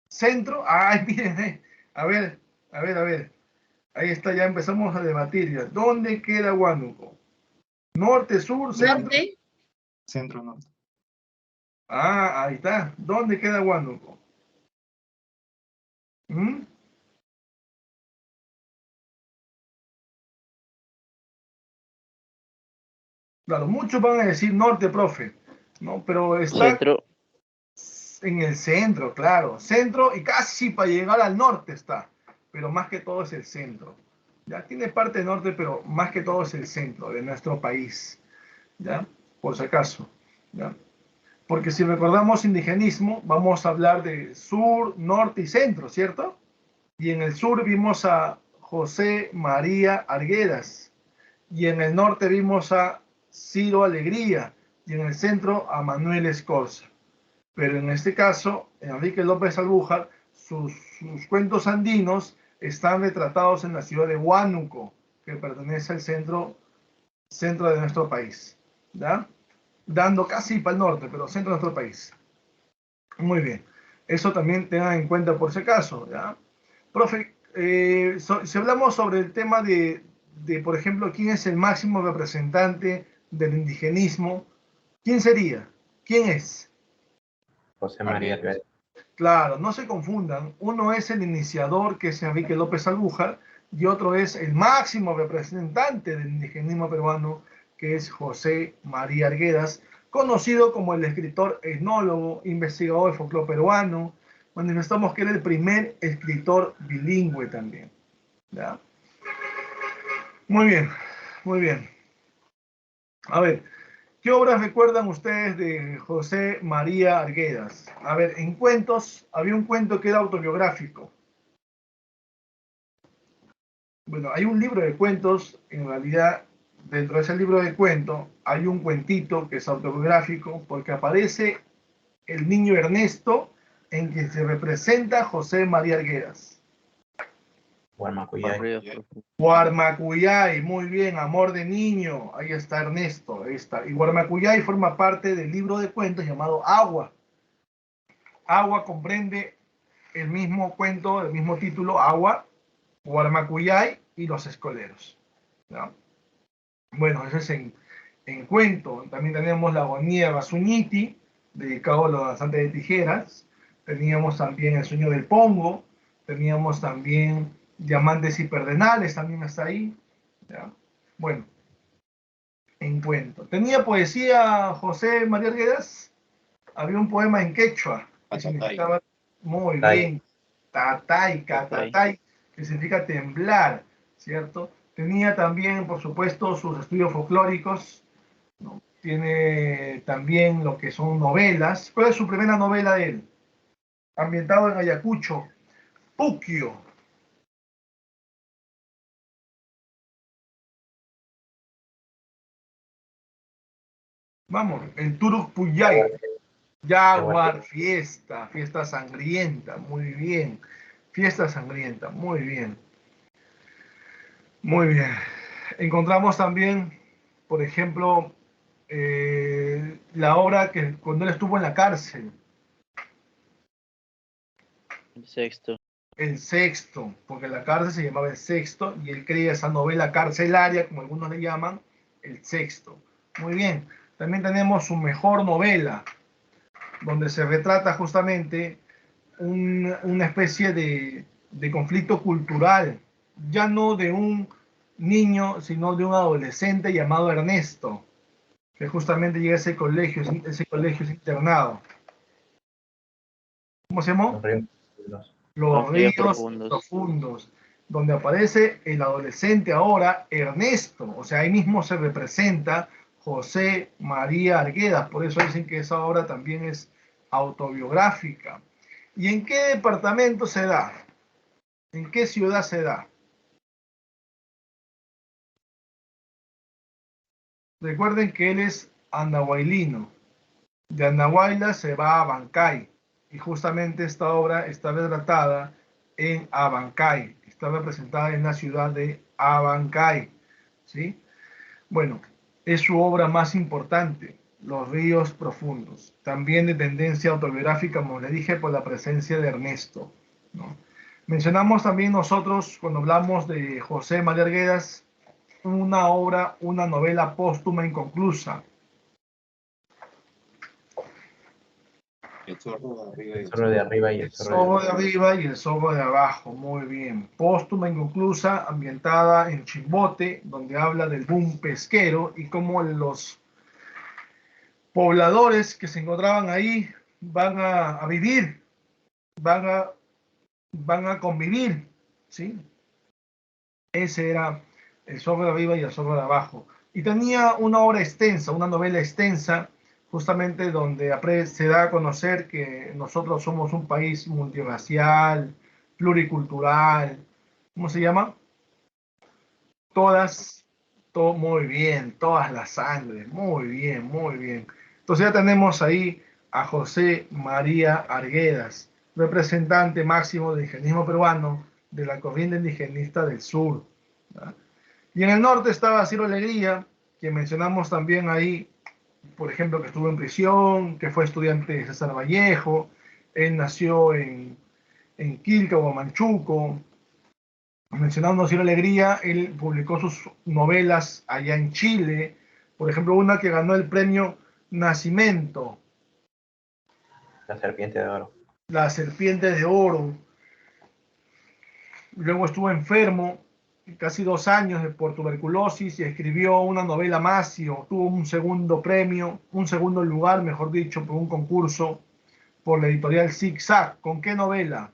centro? Ay, miren, a ver, a ver, a ver. Ahí está, ya empezamos a debatir ya. ¿Dónde queda Huánuco? ¿Norte, sur, centro? Norte, Centro norte. Ah, ahí está. ¿Dónde queda Huánuco? ¿Mm? Claro, muchos van a decir norte, profe, ¿no? Pero está Centro, en el centro, claro. Centro y casi para llegar al norte está. Pero más que todo es el centro. Ya tiene parte norte, pero más que todo es el centro de nuestro país. ¿Ya? Por si acaso. ¿Ya? Porque si recordamos indigenismo, vamos a hablar de sur, norte y centro, ¿cierto? Y en el sur vimos a José María Arguedas. Y en el norte vimos a Ciro Alegría. Y en el centro a Manuel Escorza. Pero en este caso, Enrique López Albújar, sus cuentos andinos están retratados en la ciudad de Huánuco, que pertenece al centro de nuestro país. ¿Ya? Dando casi para el norte, pero centro de nuestro país. Muy bien. Eso también tengan en cuenta por si acaso. ¿Ya? Profe, si hablamos sobre el tema por ejemplo, quién es el máximo representante del indigenismo, ¿quién sería? ¿Quién es? José María Arguedas. Claro, no se confundan. Uno es el iniciador, que es Enrique López Albújar, y otro es el máximo representante del indigenismo peruano, que es José María Arguedas, conocido como el escritor, etnólogo, investigador del folclore peruano. Manifestamos que era el primer escritor bilingüe también. ¿Ya? Muy bien, muy bien. A ver, ¿qué obras recuerdan ustedes de José María Arguedas? A ver, en cuentos, había un cuento que era autobiográfico. Bueno, hay un libro de cuentos, en realidad, dentro de ese libro de cuentos, hay un cuentito que es autobiográfico, porque aparece el niño Ernesto, en que se representa José María Arguedas. Guarmacuyay. Ríos Profundos. Guarmacuyay, muy bien, amor de niño, ahí está Ernesto, ahí está. Y Guarmacuyay forma parte del libro de cuentos llamado Agua. Agua comprende el mismo cuento, el mismo título, Agua, Guarmacuyay y los escoleros. ¿No? Bueno, ese es en cuento. También tenemos la agonía de Basuñiti, dedicado a los danzantes de tijeras. Teníamos también el sueño del Pongo. Teníamos también Diamantes y Perdenales, también está ahí. ¿Ya? Bueno, en cuento. ¿Tenía poesía José María Arguedas? Había un poema en quechua que significaba muy bien, tatay, catatay, que significa temblar, ¿cierto? Tenía también, por supuesto, sus estudios folclóricos, ¿no? Tiene también lo que son novelas. ¿Cuál es su primera novela de él? Ambientado en Ayacucho, Puquio. Vamos, el Turupuyay. Jaguar, fiesta sangrienta, muy bien. Fiesta sangrienta, muy bien. Muy bien. Encontramos también, por ejemplo, la obra que cuando él estuvo en la cárcel, El sexto. El Sexto, porque la cárcel se llamaba El Sexto y él creía esa novela carcelaria, como algunos le llaman, El Sexto. Muy bien. También tenemos su mejor novela, donde se retrata justamente una especie de conflicto cultural, ya no de un niño, sino de un adolescente llamado Ernesto, que justamente llega a ese colegio es internado. ¿Cómo se llama? Los Ríos ríos Profundos. profundos, donde aparece el adolescente ahora, Ernesto, o sea, ahí mismo se representa José María Arguedas, por eso dicen que esa obra también es autobiográfica. ¿Y en qué departamento se da? ¿En qué ciudad se da? Recuerden que él es andahuaylino. De Andahuayla se va a Abancay. Y justamente esta obra está retratada en Abancay. Está representada en la ciudad de Abancay. ¿Sí? Bueno, es su obra más importante, Los ríos profundos. También de tendencia autobiográfica, como le dije, por la presencia de Ernesto, ¿no? Mencionamos también nosotros, cuando hablamos de José María Arguedas, una obra, una novela póstuma inconclusa. El zorro de arriba y el El zorro zorro de arriba y el zorro de abajo, muy bien. Póstuma inconclusa, ambientada en Chimbote, donde habla del boom pesquero y cómo los pobladores que se encontraban ahí van a vivir, van a convivir, ¿sí? Ese era el zorro de arriba y el zorro de abajo. Y tenía una obra extensa, una novela extensa, justamente donde se da a conocer que nosotros somos un país multirracial, pluricultural, ¿cómo se llama? Muy bien, todas las sangres, muy bien, muy bien. Entonces ya tenemos ahí a José María Arguedas, representante máximo del indigenismo peruano, de la corriente indigenista del sur, ¿verdad? Y en el norte estaba Ciro Alegría, que mencionamos también ahí, por ejemplo, que estuvo en prisión, que fue estudiante de César Vallejo, él nació en Quilca, Huamanchuco. Mencionando a Ciro Alegría, él publicó sus novelas allá en Chile, por ejemplo, una que ganó el premio Nacimiento, La serpiente de oro. La serpiente de oro. Luego estuvo enfermo casi 2 años por tuberculosis y escribió una novela más y obtuvo un segundo premio, un segundo lugar, mejor dicho, por un concurso por la editorial Zig-Zag. ¿Con qué novela?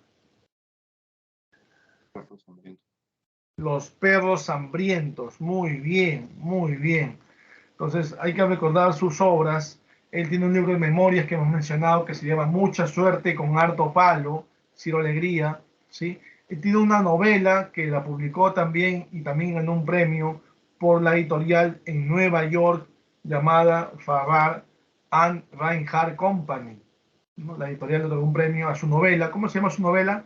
Los perros hambrientos. Muy bien, muy bien. Entonces hay que recordar sus obras. Él tiene un libro de memorias que hemos mencionado que se llama Mucha suerte con harto palo, Ciro Alegría, ¿sí? Él tiene una novela que la publicó también y también ganó un premio por la editorial en Nueva York llamada Farrar and Reinhardt Company, ¿no? La editorial le otorgó un premio a su novela. ¿Cómo se llama su novela?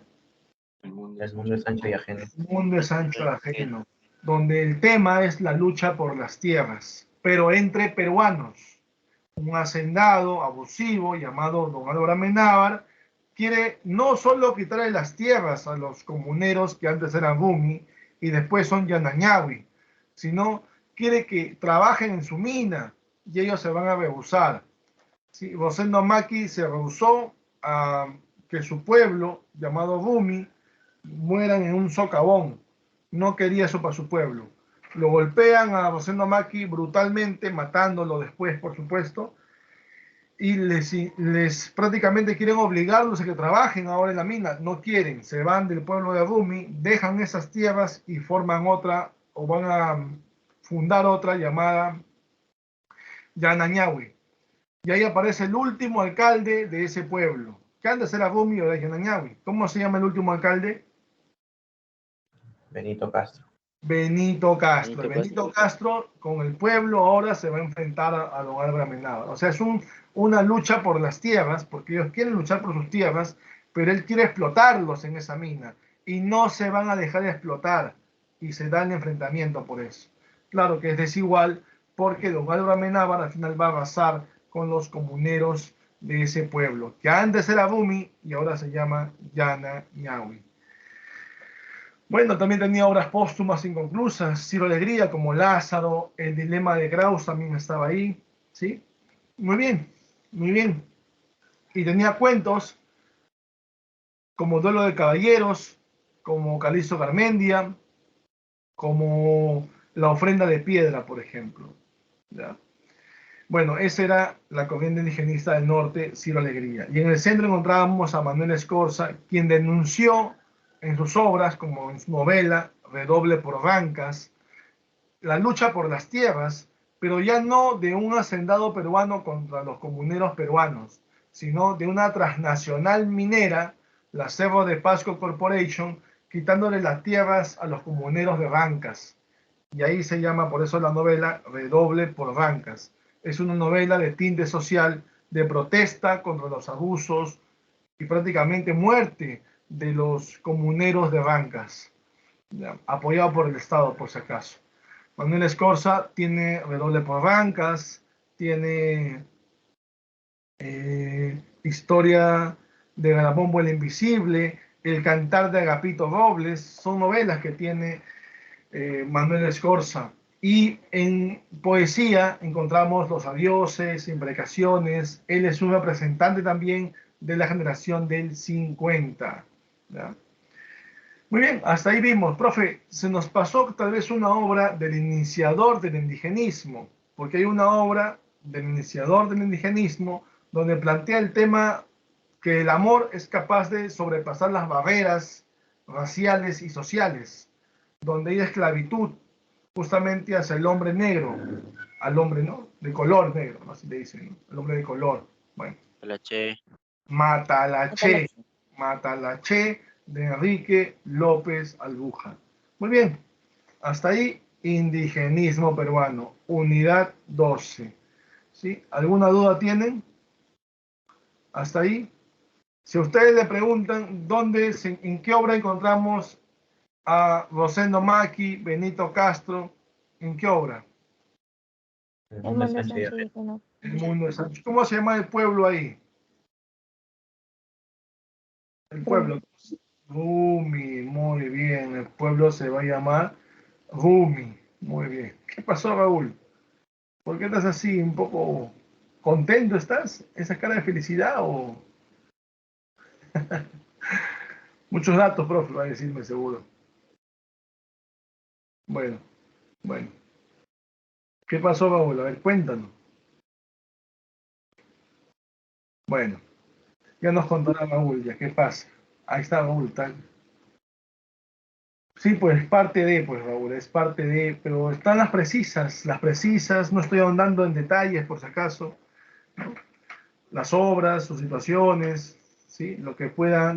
El mundo es ancho y ajeno. El mundo es ancho y ajeno, donde el tema es la lucha por las tierras, pero entre peruanos. Un hacendado abusivo llamado don Álvaro Amenábar quiere no solo quitarle las tierras a los comuneros que antes eran Rumi y después son Yanañawi, sino quiere que trabajen en su mina y ellos se van a rehusar. ¿Sí? Rosendo Maki se rehusó a que su pueblo, llamado Rumi, mueran en un socavón. No quería eso para su pueblo. Lo golpean a Rosendo Maki brutalmente, matándolo después, por supuesto, y les prácticamente quieren obligarlos a que trabajen ahora en la mina. No quieren, se van del pueblo de Rumi, dejan esas tierras y forman otra, o van a fundar otra llamada Yanañawi. Y ahí aparece el último alcalde de ese pueblo, que antes era Rumi o de Yanañawi. ¿Cómo se llama el último alcalde? Benito Castro. Benito Castro. Benito Castro con el pueblo ahora se va a enfrentar a don Álvaro Amenábar. O sea, es una lucha por las tierras, porque ellos quieren luchar por sus tierras, pero él quiere explotarlos en esa mina y no se van a dejar de explotar y se da el enfrentamiento por eso. Claro que es desigual porque don Álvaro Amenábar al final va a arrasar con los comuneros de ese pueblo, que antes era Rumi y ahora se llama Yanañawi. Bueno, también tenía obras póstumas inconclusas, Ciro Alegría como Lázaro, El dilema de Graus también estaba ahí, ¿sí? Muy bien, muy bien. Y tenía cuentos como Duelo de Caballeros, como Calixto Garmendia, como La ofrenda de piedra, por ejemplo, ¿ya? Bueno, esa era la corriente indigenista del norte, Ciro Alegría. Y en el centro encontrábamos a Manuel Escorza, quien denunció en sus obras, como en su novela Redoble por Rancas, la lucha por las tierras pero ya no de un hacendado peruano contra los comuneros peruanos, sino de una transnacional minera, la Cerro de Pasco Corporation, quitándole las tierras a los comuneros de Rancas. Y ahí se llama por eso la novela Redoble por Rancas. Es una novela de tinte social, de protesta contra los abusos y prácticamente muerte de los comuneros de Rancas, ¿ya? Apoyado por el Estado, por si acaso. Manuel Escorza tiene Redoble por Rancas, tiene Historia de Garabombo el Invisible, El Cantar de Agapito Robles, son novelas que tiene Manuel Escorza. Y en poesía encontramos Los Adioses, Imprecaciones. Él es un representante también de la generación del 50. ¿Ya? Muy bien, hasta ahí vimos. Profe, se nos pasó tal vez una obra del iniciador del indigenismo, porque hay una obra del iniciador del indigenismo donde plantea el tema que el amor es capaz de sobrepasar las barreras raciales y sociales, donde hay esclavitud justamente hacia el hombre negro, al hombre, ¿no?, de color negro, ¿no?, así le dicen, ¿no?, el hombre de color. Bueno, La Che. Matalache, Matalache de Enrique López Albuja. Muy bien, hasta ahí indigenismo peruano, unidad 12. ¿Sí? ¿Alguna duda tienen? Hasta ahí. Si a ustedes le preguntan en qué obra encontramos a Rosendo Maki, Benito Castro, ¿en qué obra? El mundo es sencillo, ¿no? El mundo de Sancho. ¿Cómo se llama el pueblo ahí? El pueblo. Rumi, muy bien. El pueblo se va a llamar Rumi. Muy bien. ¿Qué pasó, Raúl? ¿Por qué estás así, un poco contento estás? ¿Esa cara de felicidad o...? Muchos datos, profe, va a decirme seguro. Bueno, bueno. ¿Qué pasó, Raúl? A ver, cuéntanos. Bueno, ya nos contará Raúl, ya, ¿qué pasa? Ahí está Raúl, tal. Sí, pues parte de, pues Raúl, es parte de, pero están las precisas, no estoy ahondando en detalles por si acaso, ¿no? Las obras, sus situaciones, ¿sí? Lo que pueda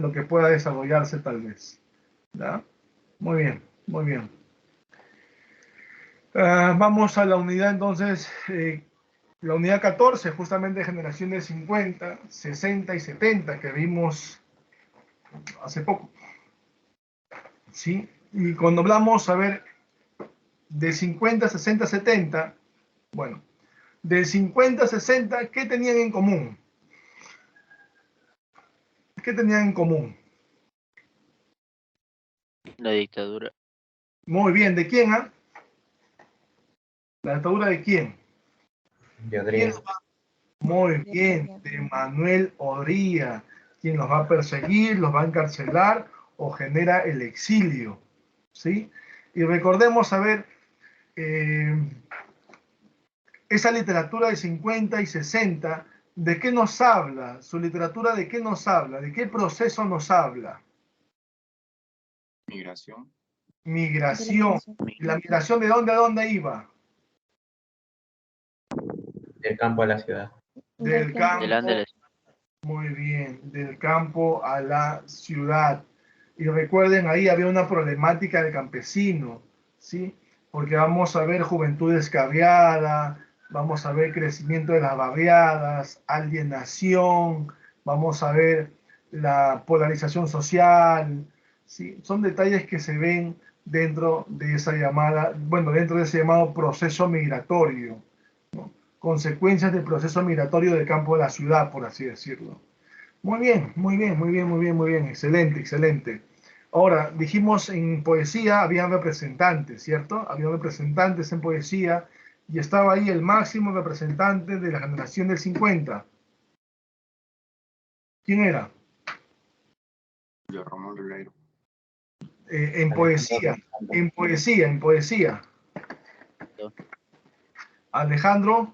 desarrollarse tal vez, ¿ya? Muy bien, muy bien. Vamos a la unidad entonces, la unidad 14, justamente generaciones 50, 60 y 70 que vimos hace poco, ¿sí? Y cuando hablamos, a ver, de 50, 60, 70, bueno, del 50 a 60, ¿qué tenían en común? ¿Qué tenían en común? La dictadura. Muy bien, ¿de quién? ¿Ah? ¿La dictadura de quién? De Odría. Muy bien, de Manuel Odría, quien los va a perseguir, los va a encarcelar o genera el exilio, ¿sí? Y recordemos, a ver, esa literatura de 50 y 60, ¿de qué nos habla? Su literatura, ¿de qué nos habla? ¿De qué proceso nos habla? Migración. Migración. ¿Y la migración de dónde a dónde iba? Del campo a la ciudad. Del campo. Del Ángeles. Muy bien, del campo a la ciudad. Y recuerden, ahí había una problemática del campesino, ¿sí? Porque vamos a ver juventud descarriada, vamos a ver crecimiento de las barriadas, alienación, vamos a ver la polarización social, ¿sí? Son detalles que se ven dentro de esa llamada, bueno, dentro de ese llamado proceso migratorio, ¿no? Consecuencias del proceso migratorio del campo a la ciudad, por así decirlo. Muy bien, muy bien, muy bien, muy bien, muy bien. Excelente, excelente. Ahora, dijimos en poesía había representantes, ¿cierto? Había representantes en poesía y estaba ahí el máximo representante de la generación del 50. ¿Quién era? Julio Ramón Ribeiro. En poesía, en poesía, en poesía. Alejandro.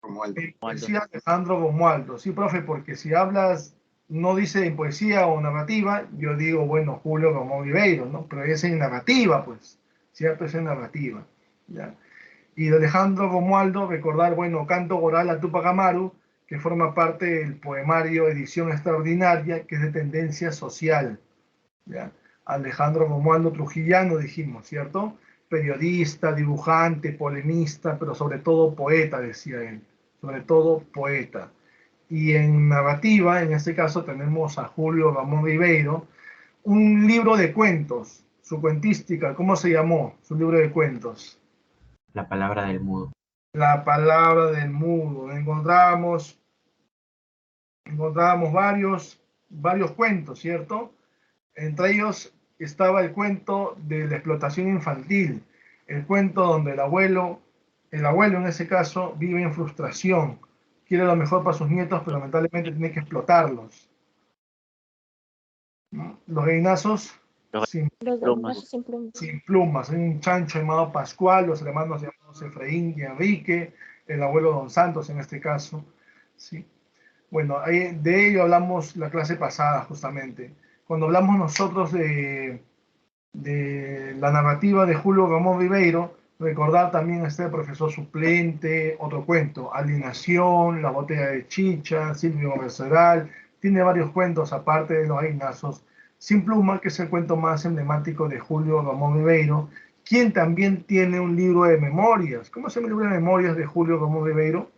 Romualdo. En poesía, Alejandro Romualdo. Sí, profe, porque si hablas, no dice en poesía o narrativa, yo digo, bueno, Julio Ramón Ribeiro, ¿no? Pero es en narrativa, pues, ¿cierto? Es en narrativa, ¿ya? Y de Alejandro Romualdo, recordar, bueno, Canto Coral a Tupac Amaru, que forma parte del poemario Edición Extraordinaria, que es de tendencia social. ¿Ya? Alejandro Romualdo Trujillano, dijimos, ¿cierto? Periodista, dibujante, polemista, pero sobre todo poeta, decía él. Sobre todo poeta. Y en narrativa, en este caso, tenemos a Julio Ramón Ribeiro, un libro de cuentos, su cuentística, ¿cómo se llamó? Su libro de cuentos. La palabra del mudo. La palabra del mudo. Encontrábamos varios cuentos, ¿cierto? Entre ellos estaba el cuento de la explotación infantil, el cuento donde el abuelo en ese caso, vive en frustración, quiere lo mejor para sus nietos, pero lamentablemente tiene que explotarlos, ¿no? Los gallinazos Los sin, Los plumas. gallinazos sin plumas. sin plumas, hay un chancho llamado Pascual, los hermanos llamados Efraín y Enrique, el abuelo Don Santos en este caso, ¿sí? Bueno, de ello hablamos la clase pasada justamente. Cuando hablamos nosotros de la narrativa de Julio Ramón Ribeiro, recordar también a este profesor suplente, otro cuento, Alienación, La botella de chicha, Silvio Merceral, tiene varios cuentos aparte de los Ainazos, Sin pluma, que es el cuento más emblemático de Julio Ramón Ribeiro, quien también tiene un libro de memorias. ¿Cómo se llama el libro de memorias de Julio Ramón Ribeiro?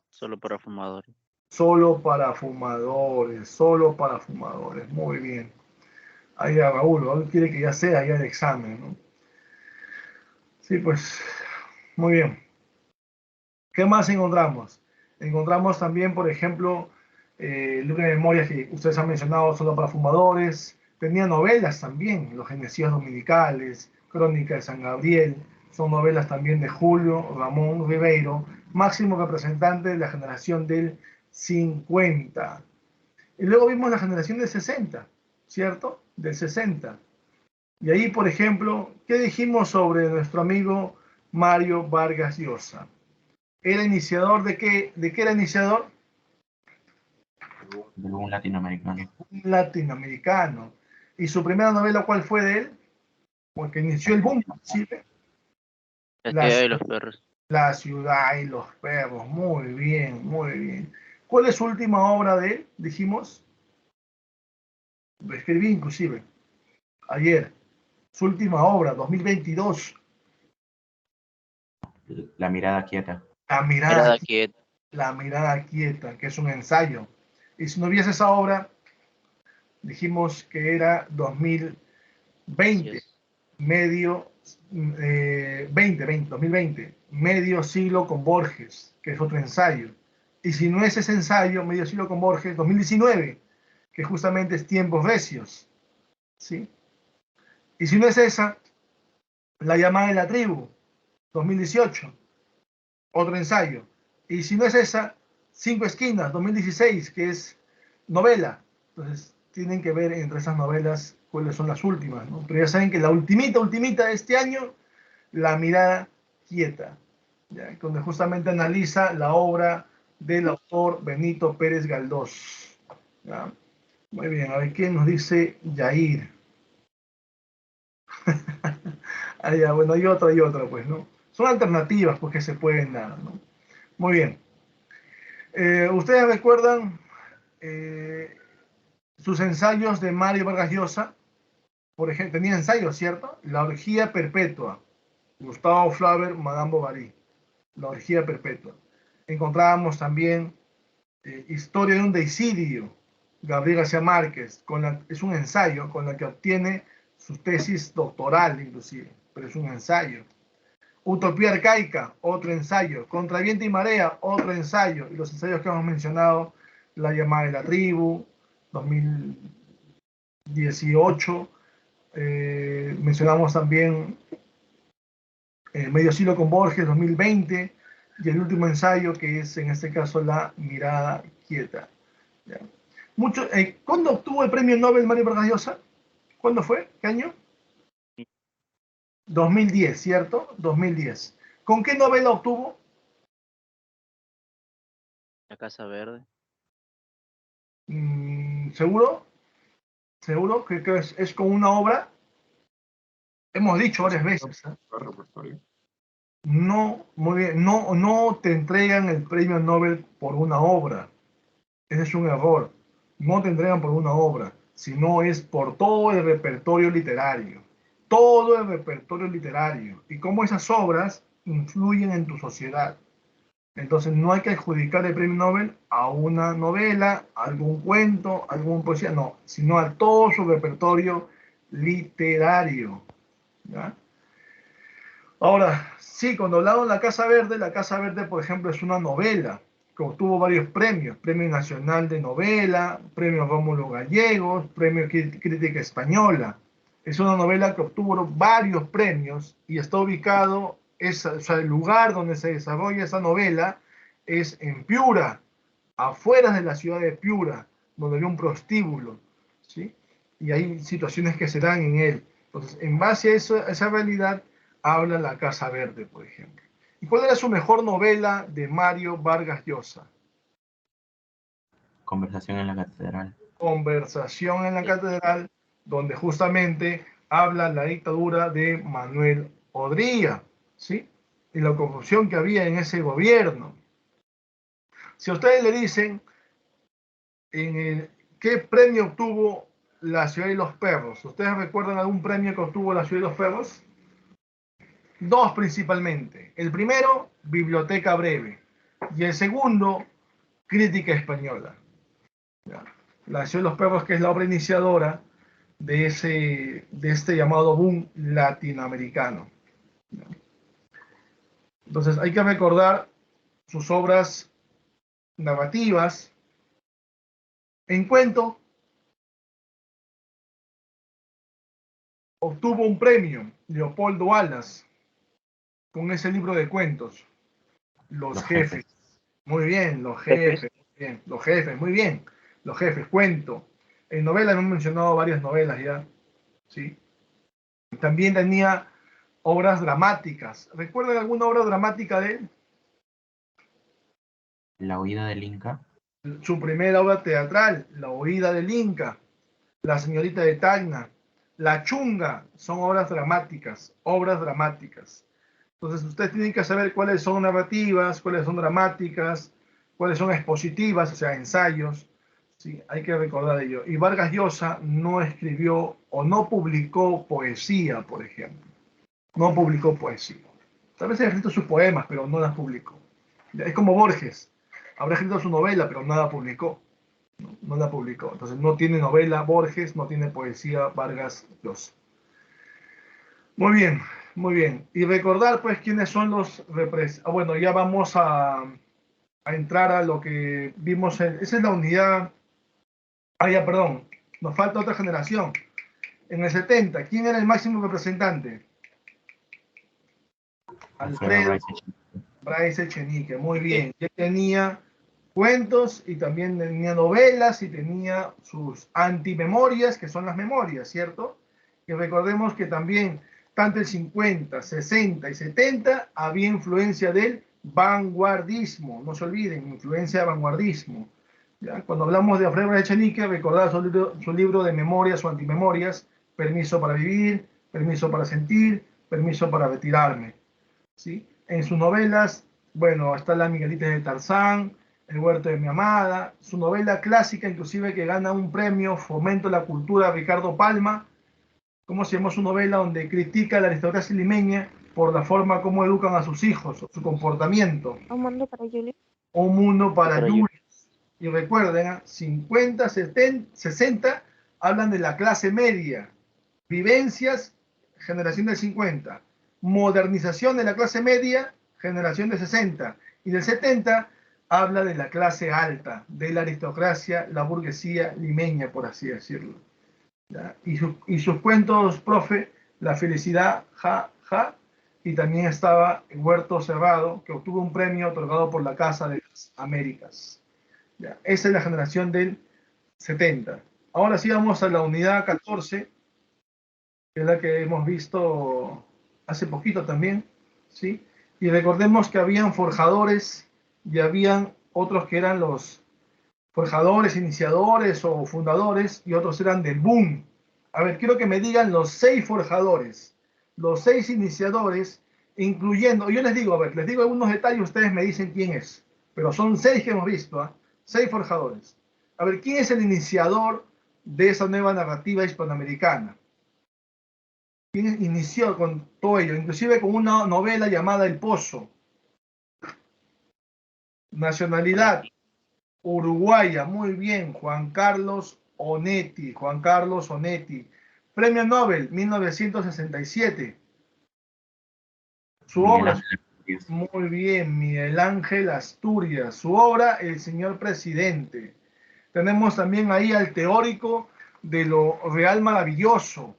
Solo para fumadores. Solo para fumadores, solo para fumadores. Muy bien. Ahí a Raúl quiere que ya sea ya el examen, ¿no? Sí, pues, muy bien. ¿Qué más encontramos? Encontramos también, por ejemplo, el libro de memorias que ustedes han mencionado, Solo para fumadores. Tenía novelas también, Los Genecidas Dominicales, Crónica de San Gabriel. Son novelas también de Julio Ramón Ribeiro, máximo representante de la generación del 50. Y luego vimos la generación del 60, ¿cierto? Del 60. Y ahí, por ejemplo, ¿qué dijimos sobre nuestro amigo Mario Vargas Llosa? ¿Era iniciador de qué? ¿De qué era iniciador? De un latinoamericano. Un latinoamericano. ¿Y su primera novela cuál fue de él? Porque inició el boom, ¿sí? La La, ciudad de los perros. la ciudad y los perros. Muy bien, muy bien. ¿Cuál es su última obra de él? Dijimos. Lo escribí inclusive ayer. Su última obra, 2022. La mirada quieta. La mirada Mirada quieta. quieta. La mirada quieta, que es un ensayo. Y si no hubiese esa obra, dijimos que era 2020, Yes. medio, 2020, medio siglo con Borges, que es otro ensayo. Y si no es ese ensayo, medio siglo con Borges, 2019, que justamente es Tiempos Recios, ¿sí? Y si no es esa, La llamada de la tribu, 2018, otro ensayo. Y si no es esa, Cinco Esquinas, 2016, que es novela. Entonces, tienen que ver entre esas novelas cuáles son las últimas, ¿no? Pero ya saben que la ultimita de este año, La mirada quieta, ¿ya? Donde justamente analiza la obra del autor Benito Pérez Galdós, ¿ya? Muy bien, a ver quién nos dice Yair. Ah, ya, bueno, hay otra, pues, ¿no? Son alternativas, pues, que se pueden dar, ¿no? Muy bien. ¿Ustedes recuerdan sus ensayos de Mario Vargas Llosa? Por ejemplo, tenía ensayos, ¿cierto? La orgía perpetua. Gustavo Flaubert, Madame Bovary. La orgía perpetua. Encontrábamos también Historia de un deicidio. Gabriel García Márquez. Es un ensayo con el que obtiene su tesis doctoral, inclusive. Pero es un ensayo. Utopía arcaica, otro ensayo. Contra viento y marea, otro ensayo. Y los ensayos que hemos mencionado, La llamada de la tribu, 2018. Mencionamos también Medio siglo con Borges, 2020. Y el último ensayo, que es en este caso La mirada quieta. ¿Ya? ¿Cuándo obtuvo el premio Nobel Mario Vargas Llosa? ¿Cuándo fue? ¿Qué año? 2010, ¿cierto? 2010. ¿Con qué novela obtuvo? La Casa Verde. ¿Seguro? ¿Seguro que es con una obra? Hemos dicho varias veces, ¿eh? No, muy bien, no te entregan el premio Nobel por una obra. Ese es un error. No te entregan por una obra, sino es por todo el repertorio literario. Todo el repertorio literario. Y cómo esas obras influyen en tu sociedad. Entonces no hay que adjudicar el premio Nobel a una novela, a algún cuento, a alguna poesía, no, sino a todo su repertorio literario. ¿Ya? Ahora, sí, cuando hablamos de La Casa Verde, por ejemplo, es una novela que obtuvo varios premios, Premio Nacional de Novela, Premio Rómulo Gallegos, Premio Crítica Española. Es una novela que obtuvo varios premios y está ubicado, o sea, el lugar donde se desarrolla esa novela es en Piura, afuera de la ciudad de Piura, donde hay un prostíbulo, ¿sí? Y hay situaciones que se dan en él. Entonces, en base a esa realidad, habla La Casa Verde, por ejemplo. ¿Y cuál era su mejor novela de Mario Vargas Llosa? Conversación en la catedral. Conversación en la Catedral, donde justamente habla la dictadura de Manuel Odría, ¿sí? Y la corrupción que había en ese gobierno. Si a ustedes le dicen qué premio obtuvo La Ciudad de los Perros, ¿ustedes recuerdan algún premio que obtuvo La Ciudad de los Perros? Dos principalmente. El primero, Biblioteca Breve. Y el segundo, Crítica Española. ¿Ya? La Ciudad de los Perros, que es la obra iniciadora de este llamado boom latinoamericano. ¿Ya? Entonces hay que recordar sus obras narrativas. En cuento, obtuvo un premio, Leopoldo Alas, con ese libro de cuentos, Los Jefes. Muy bien, Los Jefes. Muy bien, Los Jefes, muy bien. Los Jefes, cuento. En novela hemos mencionado varias novelas ya, ¿sí? También tenía obras dramáticas. ¿Recuerdan alguna obra dramática de él? La huida del Inca. Su primera obra teatral, La huida del Inca, La señorita de Tacna, La chunga, son obras dramáticas, obras dramáticas. Entonces ustedes tienen que saber cuáles son narrativas, cuáles son dramáticas, cuáles son expositivas, o sea, ensayos. Sí, hay que recordar ello. Y Vargas Llosa no escribió o no publicó poesía, por ejemplo. No publicó poesía. Tal vez haya escrito sus poemas, pero no las publicó. Es como Borges. Habrá escrito su novela, pero nada publicó. No la publicó. Entonces no tiene novela Borges, no tiene poesía Vargas Llosa. Muy bien, muy bien. Y recordar pues quiénes son los bueno, ya vamos a entrar a lo que vimos esa es la unidad. Ya, perdón. Nos falta otra generación. En el 70, ¿quién era el máximo representante? Alfredo Bryce Echenique. Muy bien. Ya tenía cuentos y también tenía novelas y tenía sus antimemorias, que son las memorias, ¿cierto? Y recordemos que también tanto el 50, 60 y 70 había influencia del vanguardismo, no se olviden, influencia de vanguardismo. ¿Ya? Cuando hablamos de Alfredo Echenique, recordar su libro de memorias o antimemorias, Permiso para vivir, Permiso para sentir, Permiso para retirarme. ¿Sí? En sus novelas, bueno, está La Miguelita de Tarzán, El huerto de mi amada, su novela clásica, inclusive que gana un premio, Fomento la Cultura, Ricardo Palma. ¿Cómo se llama su novela? Donde critica a la aristocracia limeña por la forma como educan a sus hijos, su comportamiento. Un mundo para Julie. Un mundo para Julius. Y recuerden, 50, 70, 60 hablan de la clase media, vivencias, generación del 50, modernización de la clase media, generación del 60, y del 70 habla de la clase alta, de la aristocracia, la burguesía limeña, por así decirlo. ¿Ya? Y sus cuentos, profe, La felicidad, ja, ja, y también estaba Huerto Cerrado, que obtuvo un premio otorgado por la Casa de las Américas. ¿Ya? Esa es la generación del 70. Ahora sí vamos a la unidad 14, que es la que hemos visto hace poquito también, ¿sí? Y recordemos que habían forjadores y habían otros que eran los forjadores, iniciadores o fundadores, y otros eran del boom. A ver, quiero que me digan los 6 forjadores, los 6 iniciadores incluyendo, yo les digo, a ver, les digo algunos detalles, ustedes me dicen quién es, pero son 6 que hemos visto, ¿eh? 6 forjadores. A ver, ¿quién es el iniciador de esa nueva narrativa hispanoamericana? ¿Quién inició con todo ello? Inclusive con una novela llamada El Pozo. Nacionalidad uruguaya, muy bien, Juan Carlos Onetti. Juan Carlos Onetti. Premio Nobel, 1967. Su Miguel obra, Ángel Asturias. muy bien, Miguel Ángel Asturias. Su obra, El señor presidente. Tenemos también ahí al teórico de lo real maravilloso,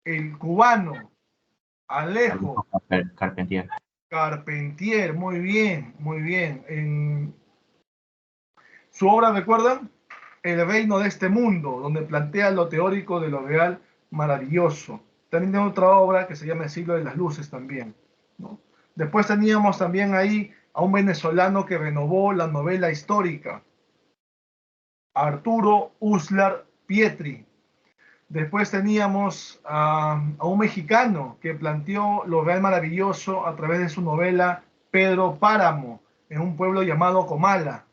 el cubano, Alejo Carpentier. Carpentier, muy bien, muy bien. En su obra, ¿recuerdan? El reino de este mundo, donde plantea lo teórico de lo real maravilloso. También tiene otra obra que se llama El siglo de las luces también, ¿no? Después teníamos también ahí a un venezolano que renovó la novela histórica, Arturo Uslar Pietri. Después teníamos a un mexicano que planteó lo real maravilloso a través de su novela Pedro Páramo, en un pueblo llamado Comala.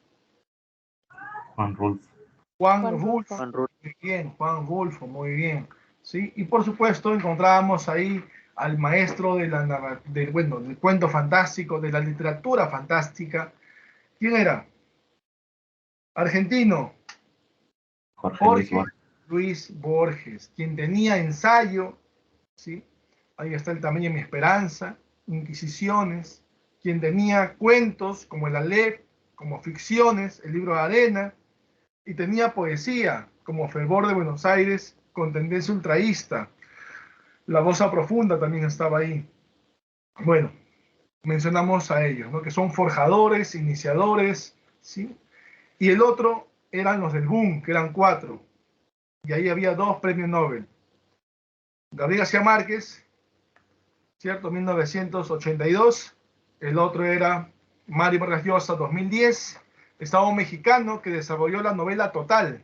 Juan Rulfo. Juan Juan Rulfo, Rulfo. muy bien, Juan Rulfo, muy bien. ¿Sí? Y por supuesto encontrábamos ahí al maestro del cuento fantástico, de la literatura fantástica. ¿Quién era? Argentino, Jorge Luis Jorge Borges. Luis Borges, quien tenía ensayo, ¿sí? Ahí está El tamaño de mi esperanza, Inquisiciones, quien tenía cuentos como El Aleph, como ficciones, El libro de arena, y tenía poesía como Fervor de Buenos Aires con tendencia ultraísta. La Rosa Profunda también estaba ahí. Bueno, mencionamos a ellos, ¿no? Que son forjadores, iniciadores, ¿sí? Y el otro eran los del boom, que eran 4. Y ahí había 2 premios Nobel. Gabriel García Márquez, ¿cierto? 1982. El otro era Mario Vargas Llosa, 2010. Estaba un mexicano que desarrolló la novela Total.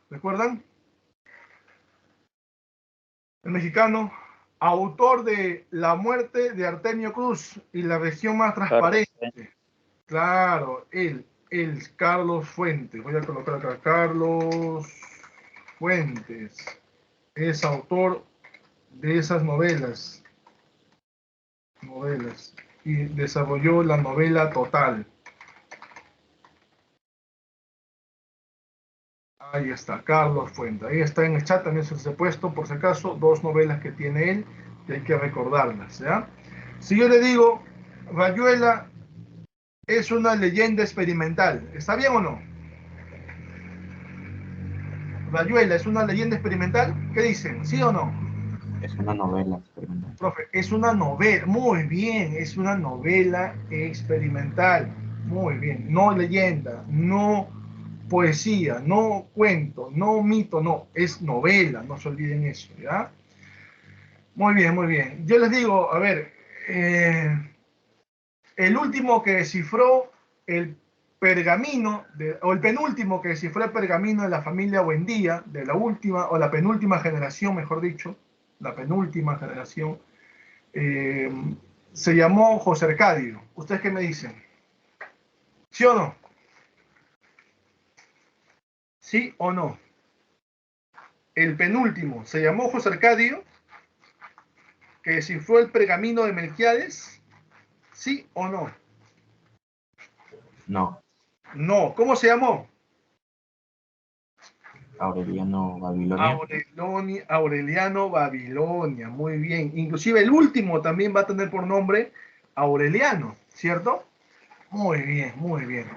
¿Recuerdan? El mexicano, autor de La muerte de Artemio Cruz y La región más transparente. Claro, él, Carlos Fuentes. Voy a colocar acá, Carlos Fuentes. Es autor de esas novelas. Y desarrolló la novela Total. Ahí está, Carlos Fuentes. Ahí está en el chat, también se les he puesto, por si acaso, 2 novelas que tiene él, y hay que recordarlas, ¿ya? Si yo le digo, Rayuela es una leyenda experimental, ¿está bien o no? Rayuela es una leyenda experimental, ¿qué dicen? ¿Sí o no? Es una novela experimental. Profe, es una novela, muy bien, es una novela experimental, muy bien, no leyenda, no poesía, no cuento, no mito, no, es novela, no se olviden eso, ¿ya? Muy bien, muy bien. Yo les digo, a ver, el último que descifró el pergamino, o el penúltimo que descifró el pergamino de la familia Buendía, de la última, o la penúltima generación, mejor dicho, la penúltima generación, se llamó José Arcadio. ¿Ustedes qué me dicen? ¿Sí o no? ¿Sí o no? El penúltimo se llamó José Arcadio, que descifró el pergamino de Melquiades. ¿Sí o no? No, No. ¿Cómo se llamó? Aureliano Babilonia. Aureliano Babilonia. Muy bien. Inclusive el último también va a tener por nombre Aureliano, ¿cierto? Muy bien, muy bien.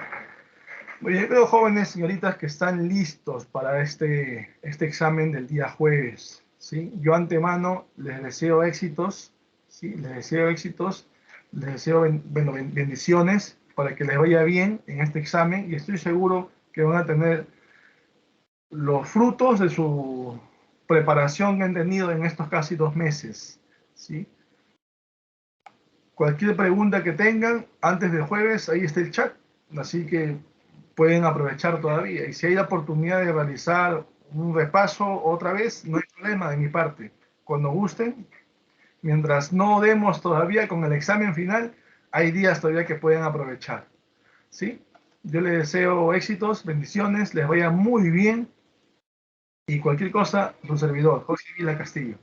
Oye, veo jóvenes, señoritas, que están listos para este examen del día jueves, ¿sí? Yo antemano les deseo éxitos, ¿sí? Les deseo éxitos, les deseo bendiciones para que les vaya bien en este examen y estoy seguro que van a tener los frutos de su preparación que han tenido en estos casi 2 meses, ¿sí? Cualquier pregunta que tengan antes del jueves, ahí está el chat, así que pueden aprovechar todavía. Y si hay la oportunidad de realizar un repaso otra vez, no hay problema de mi parte. Cuando gusten, Mientras no demos todavía con el examen final, hay días todavía que pueden aprovechar. ¿Sí? Yo les deseo éxitos, bendiciones, les vaya muy bien. Y cualquier cosa, su servidor, José Vila Castillo.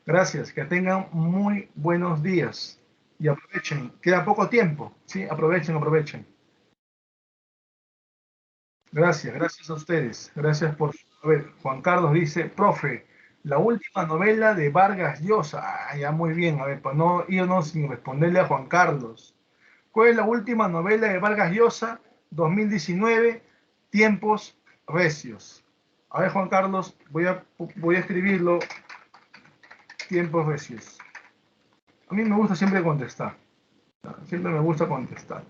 Gracias, que tengan muy buenos días. Y aprovechen, queda poco tiempo. ¿Sí? Aprovechen, aprovechen. Gracias, gracias a ustedes. Gracias por... A ver, Juan Carlos dice, profe, la última novela de Vargas Llosa. Ah, ya muy bien, a ver, para no irnos sin responderle a Juan Carlos. ¿Cuál es la última novela de Vargas Llosa? 2019, Tiempos Recios. A ver, Juan Carlos, voy a escribirlo. Tiempos Recios. A mí me gusta siempre contestar. Siempre me gusta contestar.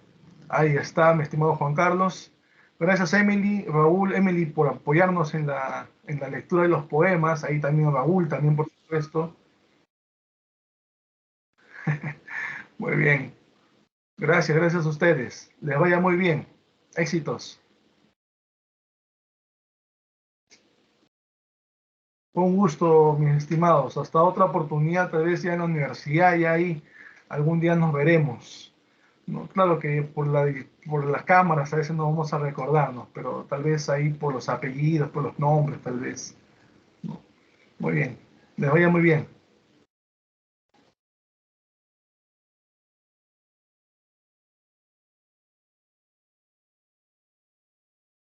Ahí está, mi estimado Juan Carlos. Gracias, Emily, Raúl, Emily, por apoyarnos en la lectura de los poemas. Ahí también Raúl, también por supuesto. Muy bien. Gracias, gracias a ustedes. Les vaya muy bien. Éxitos. Un gusto, mis estimados. Hasta otra oportunidad, tal vez ya en la universidad, y ahí algún día nos veremos. No, claro que por las cámaras a veces no vamos a recordarnos, pero tal vez ahí por los apellidos, por los nombres, tal vez. ¿No? Muy bien. Les vaya muy bien.